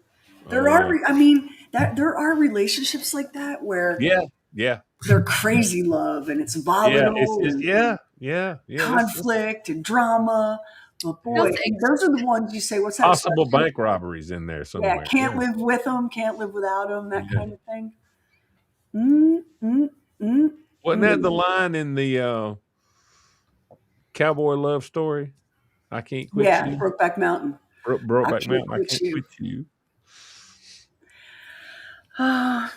Oh, yeah. I mean, that there are relationships like that where Yeah, yeah, they're crazy love and it's yeah. It's, volatile it's and yeah, yeah, yeah. That's conflict and drama. But No boy, thanks. those are the ones you say, "What's that possible expression?" bank robberies in there Yeah, somewhere. can't Yeah, live with them, can't live without them, that yeah. kind of thing. Mm, mm, mm, Wasn't that the mm. line in the cowboy love story? I can't quit Yeah, you. Brokeback Mountain. I Brokeback can't Mountain. I quit can't you. quit you. I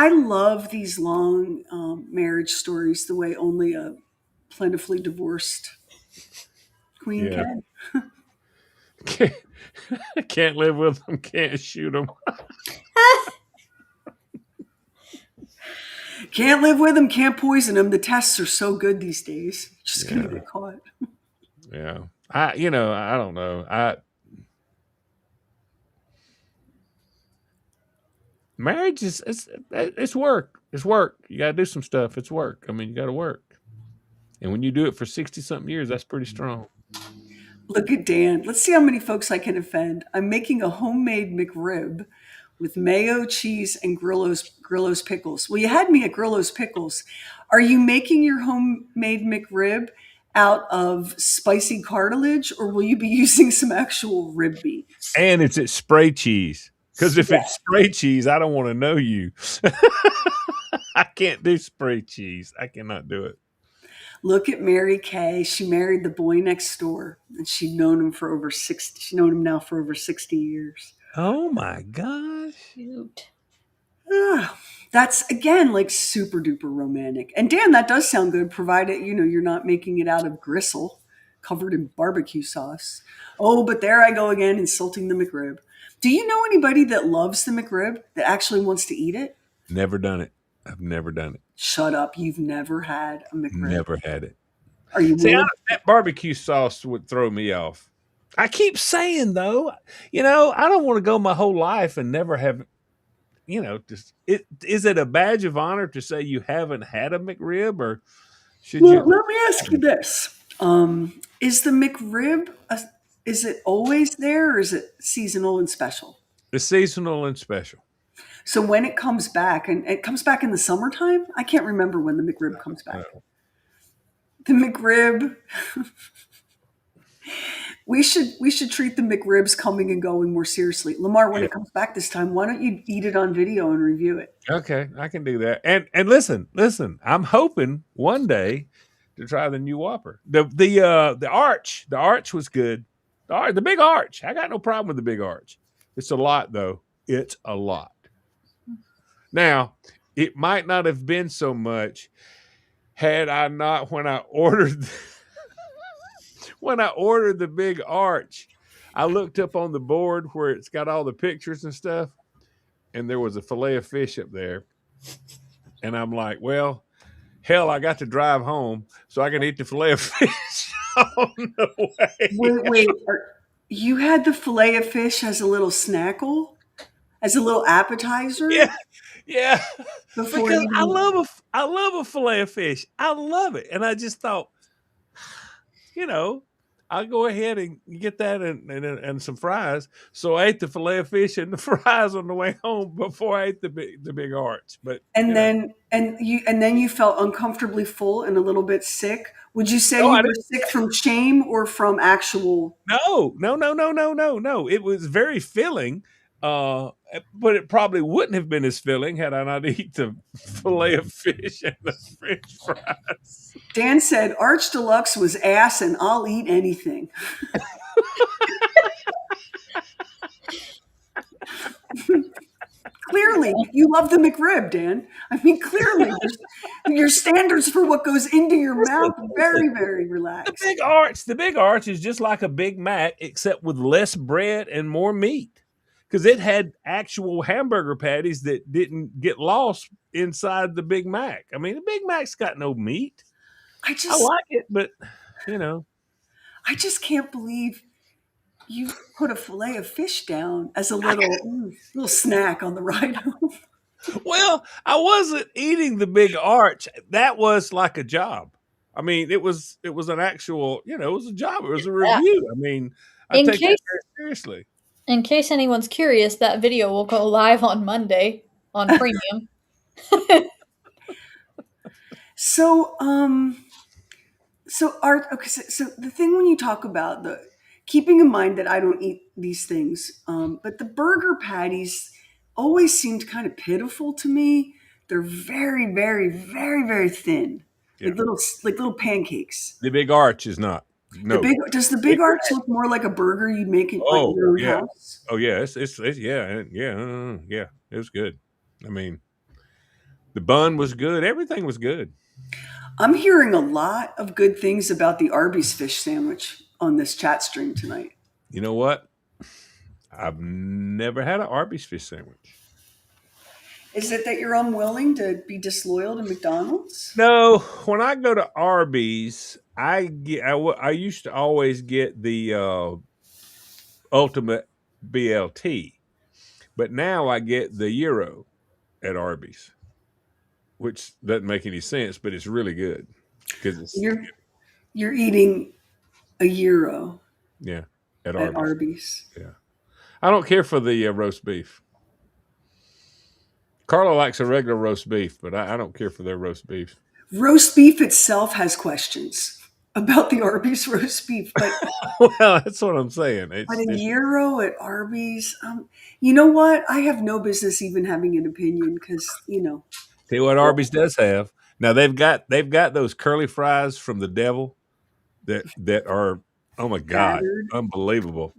love these long marriage stories the way only a plentifully divorced queen Yeah. can. Can't, can't live with them. Can't shoot them. Can't live with them, can't poison them. The tests are so good these days. Just gonna Yeah, get caught. yeah. I don't know. Marriage is it's work. It's work. You got to do some stuff. It's work. I mean, you got to work. And when you do it for 60 something years, that's pretty strong. Look at Dan. Let's see how many folks I can offend. I'm making a homemade McRib with mayo, cheese, and Grillo's pickles. Well, you had me at Grillo's pickles. Are you making your homemade McRib out of spicy cartilage, or will you be using some actual rib meat? And it's spray cheese. Because if Yeah. it's spray cheese, I don't want to know you. I can't do spray cheese. I cannot do it. Look at Mary Kay. She married the boy next door, and she'd known him for over 60. She's known him now for over 60 years. Oh my gosh. Shoot. Ah, that's again like super duper romantic. And Dan, that does sound good, provided you're not making it out of gristle covered in barbecue sauce. Oh, but there I go again, insulting the McRib. Do you know anybody that loves the McRib that actually wants to eat it? Never done it. I've never done it. Shut up! You've never had a McRib. Never had it. Are you See, willing? that barbecue sauce would throw me off. I keep saying though, I don't want to go my whole life and never have, just is it a badge of honor to say you haven't had a McRib, or should Well, you? let me ask you this: is the McRib is it always there, or is it seasonal and special? It's seasonal and special. So when it comes back, and it comes back in the summertime, I can't remember when the McRib comes back. The McRib, we should treat the McRibs coming and going more seriously. Lamar, when Yeah. it comes back this time, why don't you eat it on video and review it? Okay, I can do that. And listen, I'm hoping one day to try the new Whopper. The arch was good. The big arch. I got no problem with the big arch. It's a lot though. It's a lot. Now, it might not have been so much had I not when I ordered the big arch. I looked up on the board where it's got all the pictures and stuff, and there was a fillet of fish up there. And I'm like, well, hell, I got to drive home so I can eat the fillet of fish on the way. Wait, you had the fillet of fish as a little snackle, as a little appetizer Yeah, yeah. before Because you. I love a fillet of fish. I love it, and I just thought, you know, I'll go ahead and get that and some fries. So I ate the fillet of fish and the fries on the way home before I ate the big arch. But And then you felt uncomfortably full and a little bit sick. Would you say no, you I were didn't. sick from shame or from actual? No, no, no, no, no, no, no. It was very filling, but it probably wouldn't have been as filling had I not eat the fillet of fish and the French fries. Dan said Arch Deluxe was ass and I'll eat anything. Clearly, you love the McRib, Dan. I mean, clearly, your standards for what goes into your Listen, mouth are listen. very, very The relaxed. big arch is just like a Big Mac, except with less bread and more meat. Because it had actual hamburger patties that didn't get lost inside the Big Mac. I mean, the Big Mac's got no meat. I I just, like it, but you know, I just can't believe you put a fillet of fish down as a I little snack on the ride home. Well, I wasn't eating the big arch. That was like a job. I mean, it was an actual, it was a job. It was a Yeah. review. I mean, I In take that case very seriously. in case anyone's curious, that video will go live on Monday on Premium. So, art. Okay, so the thing when you talk about the keeping in mind that I don't eat these things, but the burger patties always seemed kind of pitiful to me. They're very, very, very, very thin, Yeah. like little pancakes. The big arch is not. The No. big does the big arch look more like a burger you'd make in like Oh, your own yeah. house? Oh, yeah. It's yeah, yeah, yeah. It was good. I mean, the bun was good. Everything was good. I'm hearing a lot of good things about the Arby's fish sandwich on this chat stream tonight. You know what? I've never had an Arby's fish sandwich. Is it that you're unwilling to be disloyal to McDonald's? No, when I go to Arby's, I used to always get the ultimate BLT, but now I get the Euro at Arby's, which doesn't make any sense, but it's really good because it's You're eating a euro yeah at at Arby's. Arby's. Yeah, I don't care for the roast beef. Carla likes a regular roast beef, but I don't care for their roast beef. Roast beef itself has questions about the Arby's roast beef, but Well, that's what I'm saying. but a euro at Arby's, you know what? I have no business even having an opinion because See what Arby's does have. Now they've got those curly fries from the devil that are, oh my god, battered. unbelievable.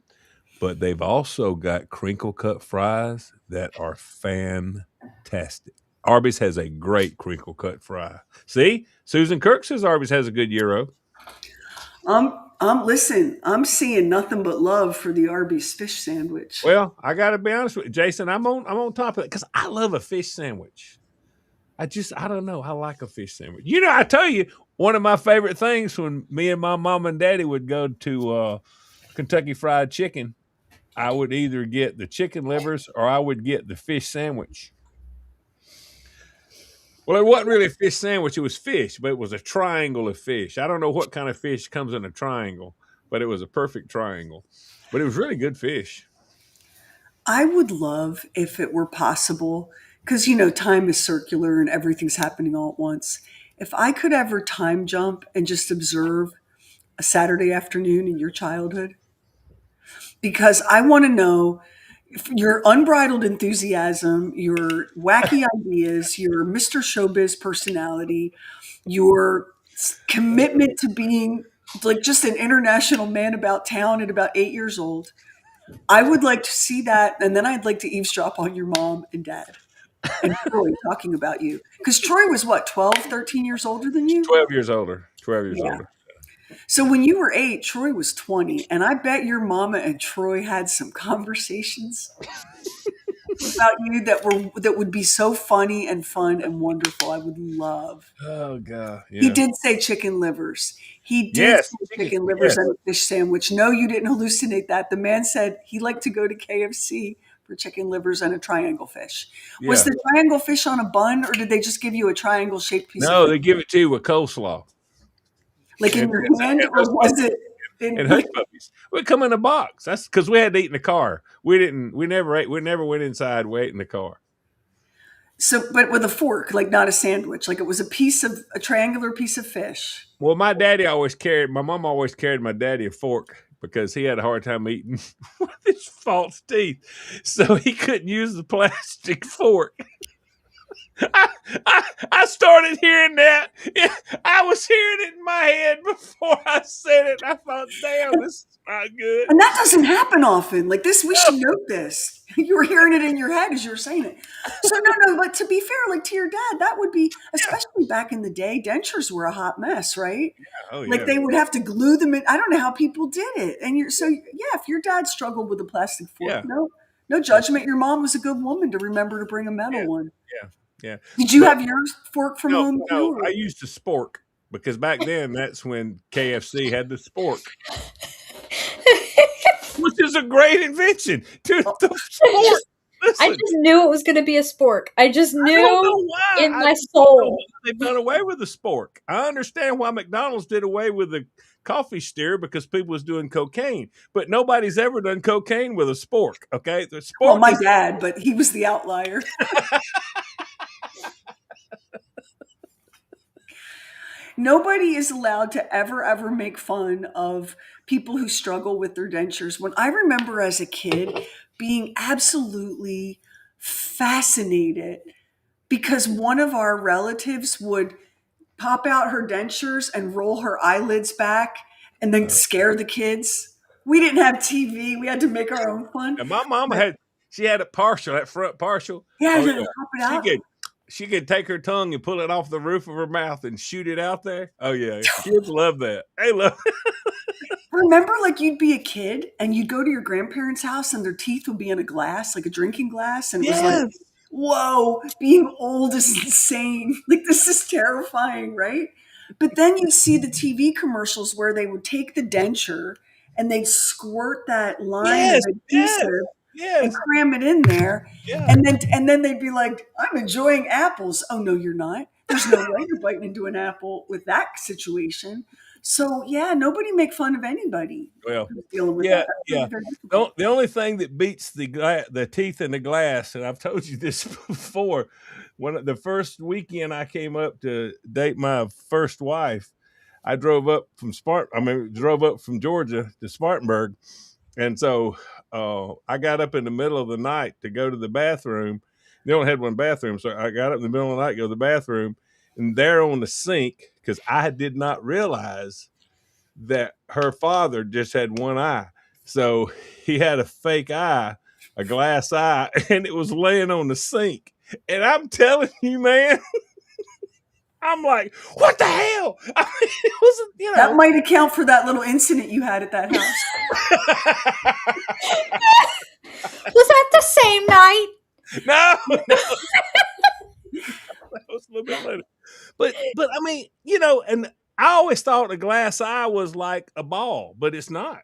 But they've also got crinkle cut fries that are fantastic. Arby's has a great crinkle cut fry. See, Susan Kirk says Arby's has a good euro. Listen, I'm seeing nothing but love for the Arby's fish sandwich. Well, I got to be honest with you, Jason. I'm on top of it because I love a fish sandwich. I don't know. I like a fish sandwich. I tell you, one of my favorite things when me and my mom and daddy would go to Kentucky Fried Chicken, I would either get the chicken livers or I would get the fish sandwich. Well, it wasn't really a fish sandwich. It was fish, but it was a triangle of fish. I don't know what kind of fish comes in a triangle, but it was a perfect triangle. But it was really good fish. I would love if it were possible, because time is circular and everything's happening all at once. If I could ever time jump and just observe a Saturday afternoon in your childhood, because I want to know if your unbridled enthusiasm, your wacky ideas, your Mr. Showbiz personality, your commitment to being like just an international man about town at about 8 years old. I would like to see that, and then I'd like to eavesdrop on your mom and dad and Troy talking about you. Because Troy was what, 12, 13 years older than you? 12 years older. 12 years Yeah. older. So when you were 8, Troy was 20, and I bet your mama and Troy had some conversations. about you that would be so funny and fun and wonderful. I would love. Oh God, He yeah, did say chicken livers. He did yes, say chicken, chicken livers yes, and a fish sandwich. No, you didn't hallucinate that. The man said he liked to go to KFC for chicken livers and a triangle fish. Was yeah. the triangle fish on a bun, or did they just give you a triangle shaped piece of No, fish, they give it to you with coleslaw like in your hand, and or hush was puppies. it in And hush like? puppies. We come in a box. That's because we had to eat in the car. We didn't. We never ate. We never went inside. We ate in the car. So, but with a fork, like not a sandwich, like it was a triangular piece of fish. Well, my daddy always carried. My mom always carried my daddy a fork because he had a hard time eating with his false teeth, so he couldn't use the plastic fork. I, I started hearing that. Yeah, I was hearing it in my head before I said it. I thought, damn, this is not good. And that doesn't happen often. Like this, we should note this. You were hearing it in your head as you were saying it. So no, but to be fair, like to your dad, that would be, Yeah. especially back in the day, dentures were a hot mess, right? Oh Like yeah. they would have to glue them in. I don't know how people did it. And you're so yeah, if your dad struggled with a plastic fork, Yeah. no judgment. Your mom was a good woman to remember to bring a metal Yeah. one. Yeah. Yeah. Did you But have your fork from home no, too? I Or? used a spork because back then that's when KFC had the spork, which is a great invention. Dude, Oh, the spork. I Listen, just knew it was going to be a spork. I just I don't knew know why. in I my just don't know soul. why they've done away with the spork. I understand why McDonald's did away with the coffee stir because people was doing cocaine, but nobody's ever done cocaine with a spork. Okay, the Well, spork my is dad, but he was the outlier. Nobody is allowed to ever make fun of people who struggle with their dentures. When I remember as a kid being absolutely fascinated because one of our relatives would pop out her dentures and roll her eyelids back and then scare the kids. We didn't have TV. We had to make our own fun. and my mama But had she had it partial, that front partial. yeah, Oh to yeah. pop it She out. could she could take her tongue and pull it off the roof of her mouth and shoot it out there. Oh yeah. Kids love that. They love it. Remember, like you'd be a kid and you'd go to your grandparents' house and their teeth would be in a glass, like a drinking glass, and it was like, Yes. whoa, being old is insane. Like this is terrifying, right? But then you see the TV commercials where they would take the denture and they'd squirt that line of Yes. Yes. adhesive and Yes. cram it in there, Yeah. and then they'd be like, "I'm enjoying apples." Oh no, you're not. There's no way you're biting into an apple with that situation. So yeah, nobody make fun of anybody Well, who's dealing with yeah, that. That's yeah. really very difficult. The only thing that beats the teeth in the glass, and I've told you this before, when the first weekend I came up to date my first wife, I drove up from drove up from Georgia to Spartanburg, and so I got up in the middle of the night to go to the bathroom. They only had one bathroom, so I got up in the middle of the night to go to the bathroom, and there on the sink, because I did not realize that her father just had one eye. So he had a fake eye, a glass eye, and it was laying on the sink. And I'm telling you, man, I'm like, what the hell? I mean, it was, That might account for that little incident you had at that house. Was that the same night? no, that was a little bit later. But I mean, and I always thought a glass eye was like a ball, but it's not.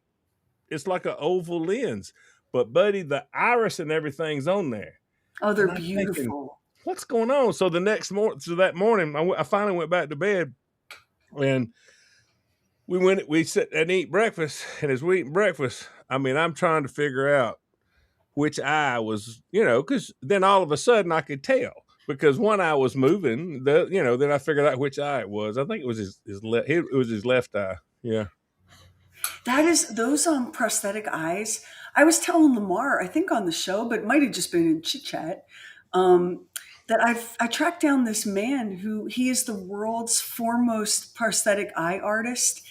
It's like an oval lens. But buddy, the iris and everything's on there. Oh, they're And I'm thinking, beautiful. what's going on? So the next morning, that morning, I finally went back to bed, and we sit and eat breakfast. And as we eat breakfast, I mean, I'm trying to figure out which eye was, because then all of a sudden I could tell because one eye was moving. Then I figured out which eye it was. I think it was it was his left eye. Yeah. That is those prosthetic eyes. I was telling Lamar, I think on the show, but it might have just been in chit chat, that I tracked down this man who he is the world's foremost prosthetic eye artist.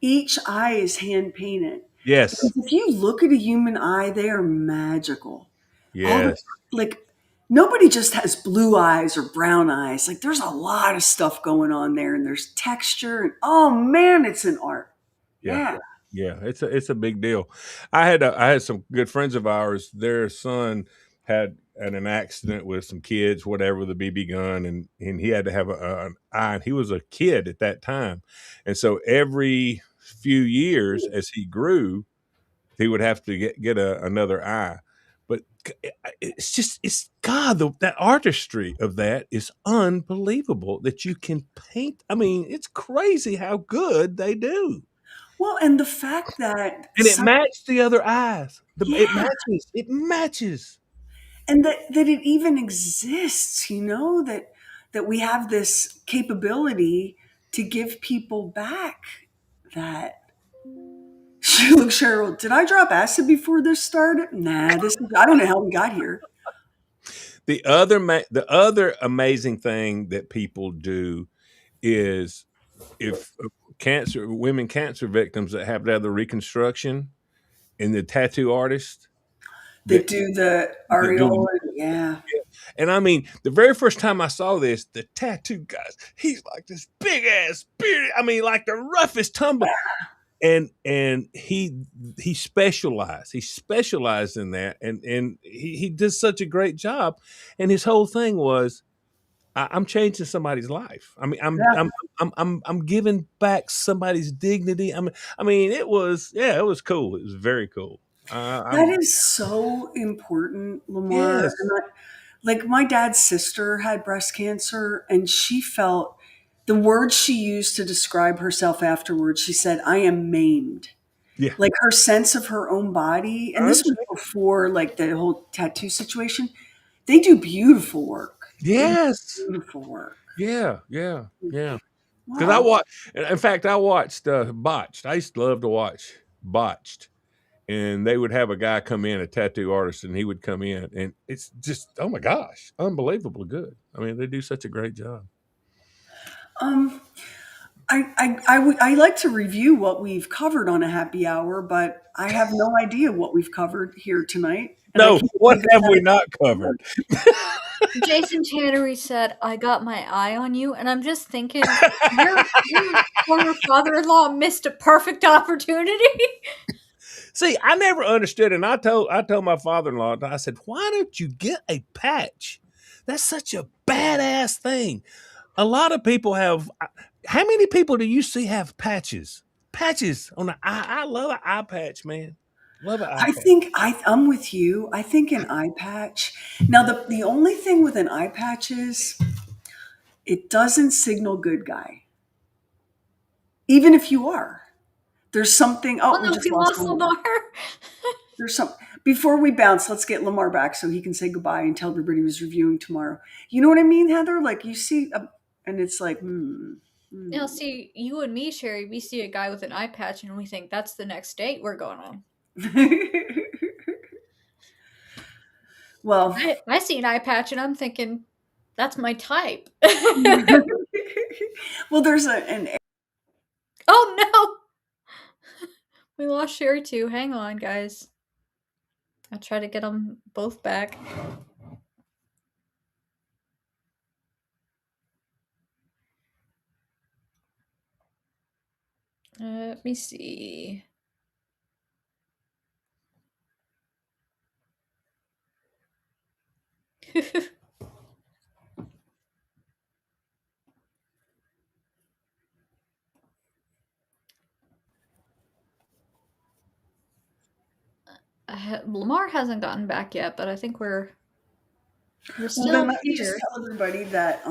Each eye is hand painted. Yes. Because if you look at a human eye, they are magical. All the, Yes. like nobody just has blue eyes or brown eyes. Like there's a lot of stuff going on there, and there's texture, and oh man, it's an art. Yeah. Yeah. Yeah, it's a big deal. I had some good friends of ours. Their son had an accident with some kids, whatever, with a BB gun, and he had to have an eye. And he was a kid at that time, and so every few years as he grew, he would have to get another eye. But it's God, that artistry of that is unbelievable that you can paint. I mean, it's crazy how good they do. Well, and the fact that And it matched the other eyes. It yeah, matches. It matches. and that it even exists, that we have this capability to give people back that. Look, Cheryl, did I drop acid before this started? Nah, I don't know how we got here. The other amazing thing that people do is if women cancer victims that have to have the reconstruction, and the tattoo artist They that, do the that do areola, yeah. and I mean, the very first time I saw this, the tattoo guys, he's like this big ass beard. I mean, like the roughest tumbler. And he specialized. He specialized in that, and he did such a great job. And his whole thing was, I'm changing somebody's life. I mean, Yeah. I'm giving back somebody's dignity. I mean, it was cool. It was very cool. That is so important, Lamar. Yes, Like my dad's sister had breast cancer, and she felt the words she used to describe herself afterwards. She said, "I am maimed." yeah, Like her sense of her own body, I and this was understand. before like the whole tattoo situation. They do beautiful work. They do Yes, beautiful work. yeah. Because Wow. in fact, I watched Botched. I used to love to watch Botched, and they would have a guy come in, a tattoo artist, and he would come in, and it's just, oh my gosh, unbelievably good. I mean, they do such a great job. Um, I like to review what we've covered on a happy hour, but I have no idea what we've covered here tonight. And I No, can't what believe have that. we not covered? Jason Tannery said, "I got my eye on you," and I'm just thinking, your former father-in-law missed a perfect opportunity. See, I never understood, and I told my father-in-law, I said, why don't you get a patch? That's such a badass thing. A lot of people have. How many people do you see have patches? Patches on the eye. I love an eye patch, man. Love an eye I patch. think I'm with you. I think an eye patch. Now the only thing with an eye patch is it doesn't signal good guy. Even if you are. There's something. Oh Oh, we no, just we lost lost Lamar. Lamar. There's some. Before we bounce, let's get Lamar back so he can say goodbye and tell everybody who's reviewing tomorrow. You know what I mean, Heather? Like you see, and it's like, See, you and me, Sherry, we see a guy with an eye patch and we think that's the next date we're going on. Well, I see an eye patch and I'm thinking, that's my type. well, there's an. Oh no! We lost Sherry too. Hang on, guys. I'll try to get them both back. Let me see. Lamar hasn't gotten back yet, but I think we're Well, still then let me just here. tell everybody that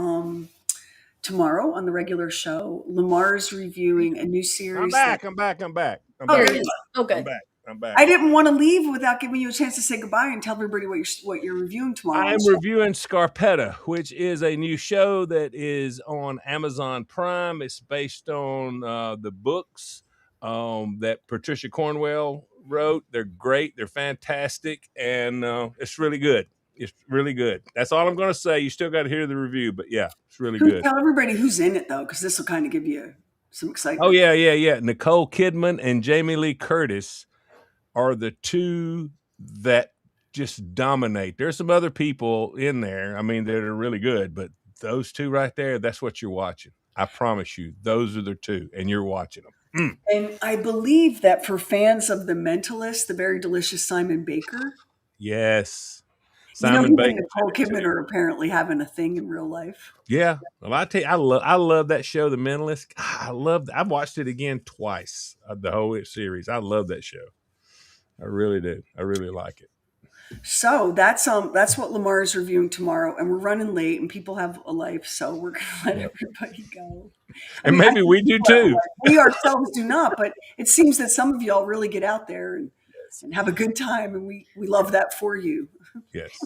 tomorrow on the regular show, Lamar's reviewing a new I'm series. back. I'm back. I'm back. I'm Oh, There back. he is. Oh, I'm good. back. I'm back. I didn't want to leave without giving you a chance to say goodbye and tell everybody what you're reviewing tomorrow. I'm reviewing Scarpetta, which is a new show that is on Amazon Prime. It's based on the books that Patricia Cornwell wrote. They're great. They're fantastic. And it's really good. It's really good. That's all I'm going to say. You still got to hear the review, but yeah, it's really good. Tell everybody who's in it though, because this will kind of give you some excitement. Oh, yeah. Nicole Kidman and Jamie Lee Curtis are the two that just dominate. There's some other people in there, I mean, that are really good, but those two right there, that's what you're watching. I promise you, those are the two, and you're watching them. And I believe that for fans of The Mentalist, the very delicious Simon Baker, Yes. Simon He Baker. and Nicole Kidman are apparently having a thing in real life. Yeah. Well, I tell you, I love that show, The Mentalist. I've watched it again twice, the whole series. I love that show. I really do. I really like it. So that's what Lamar is reviewing tomorrow, and we're running late, and people have a life, so we're gonna let everybody go. And maybe we do too. We ourselves do not, but it seems that some of y'all really get out there and have a good time, and we love that for you. Yes.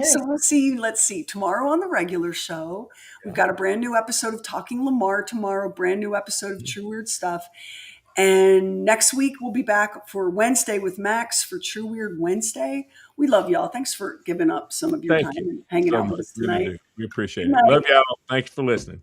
So we'll see you, let's see, tomorrow on the regular show. We've got a brand new episode of Talking Lamar tomorrow, brand new episode of True Weird Stuff. And next week we'll be back for Wednesday with Max for True Weird Wednesday. We love y'all. Thanks for giving up some of your time and hanging out with us tonight. We appreciate it. Love y'all. Thanks for listening.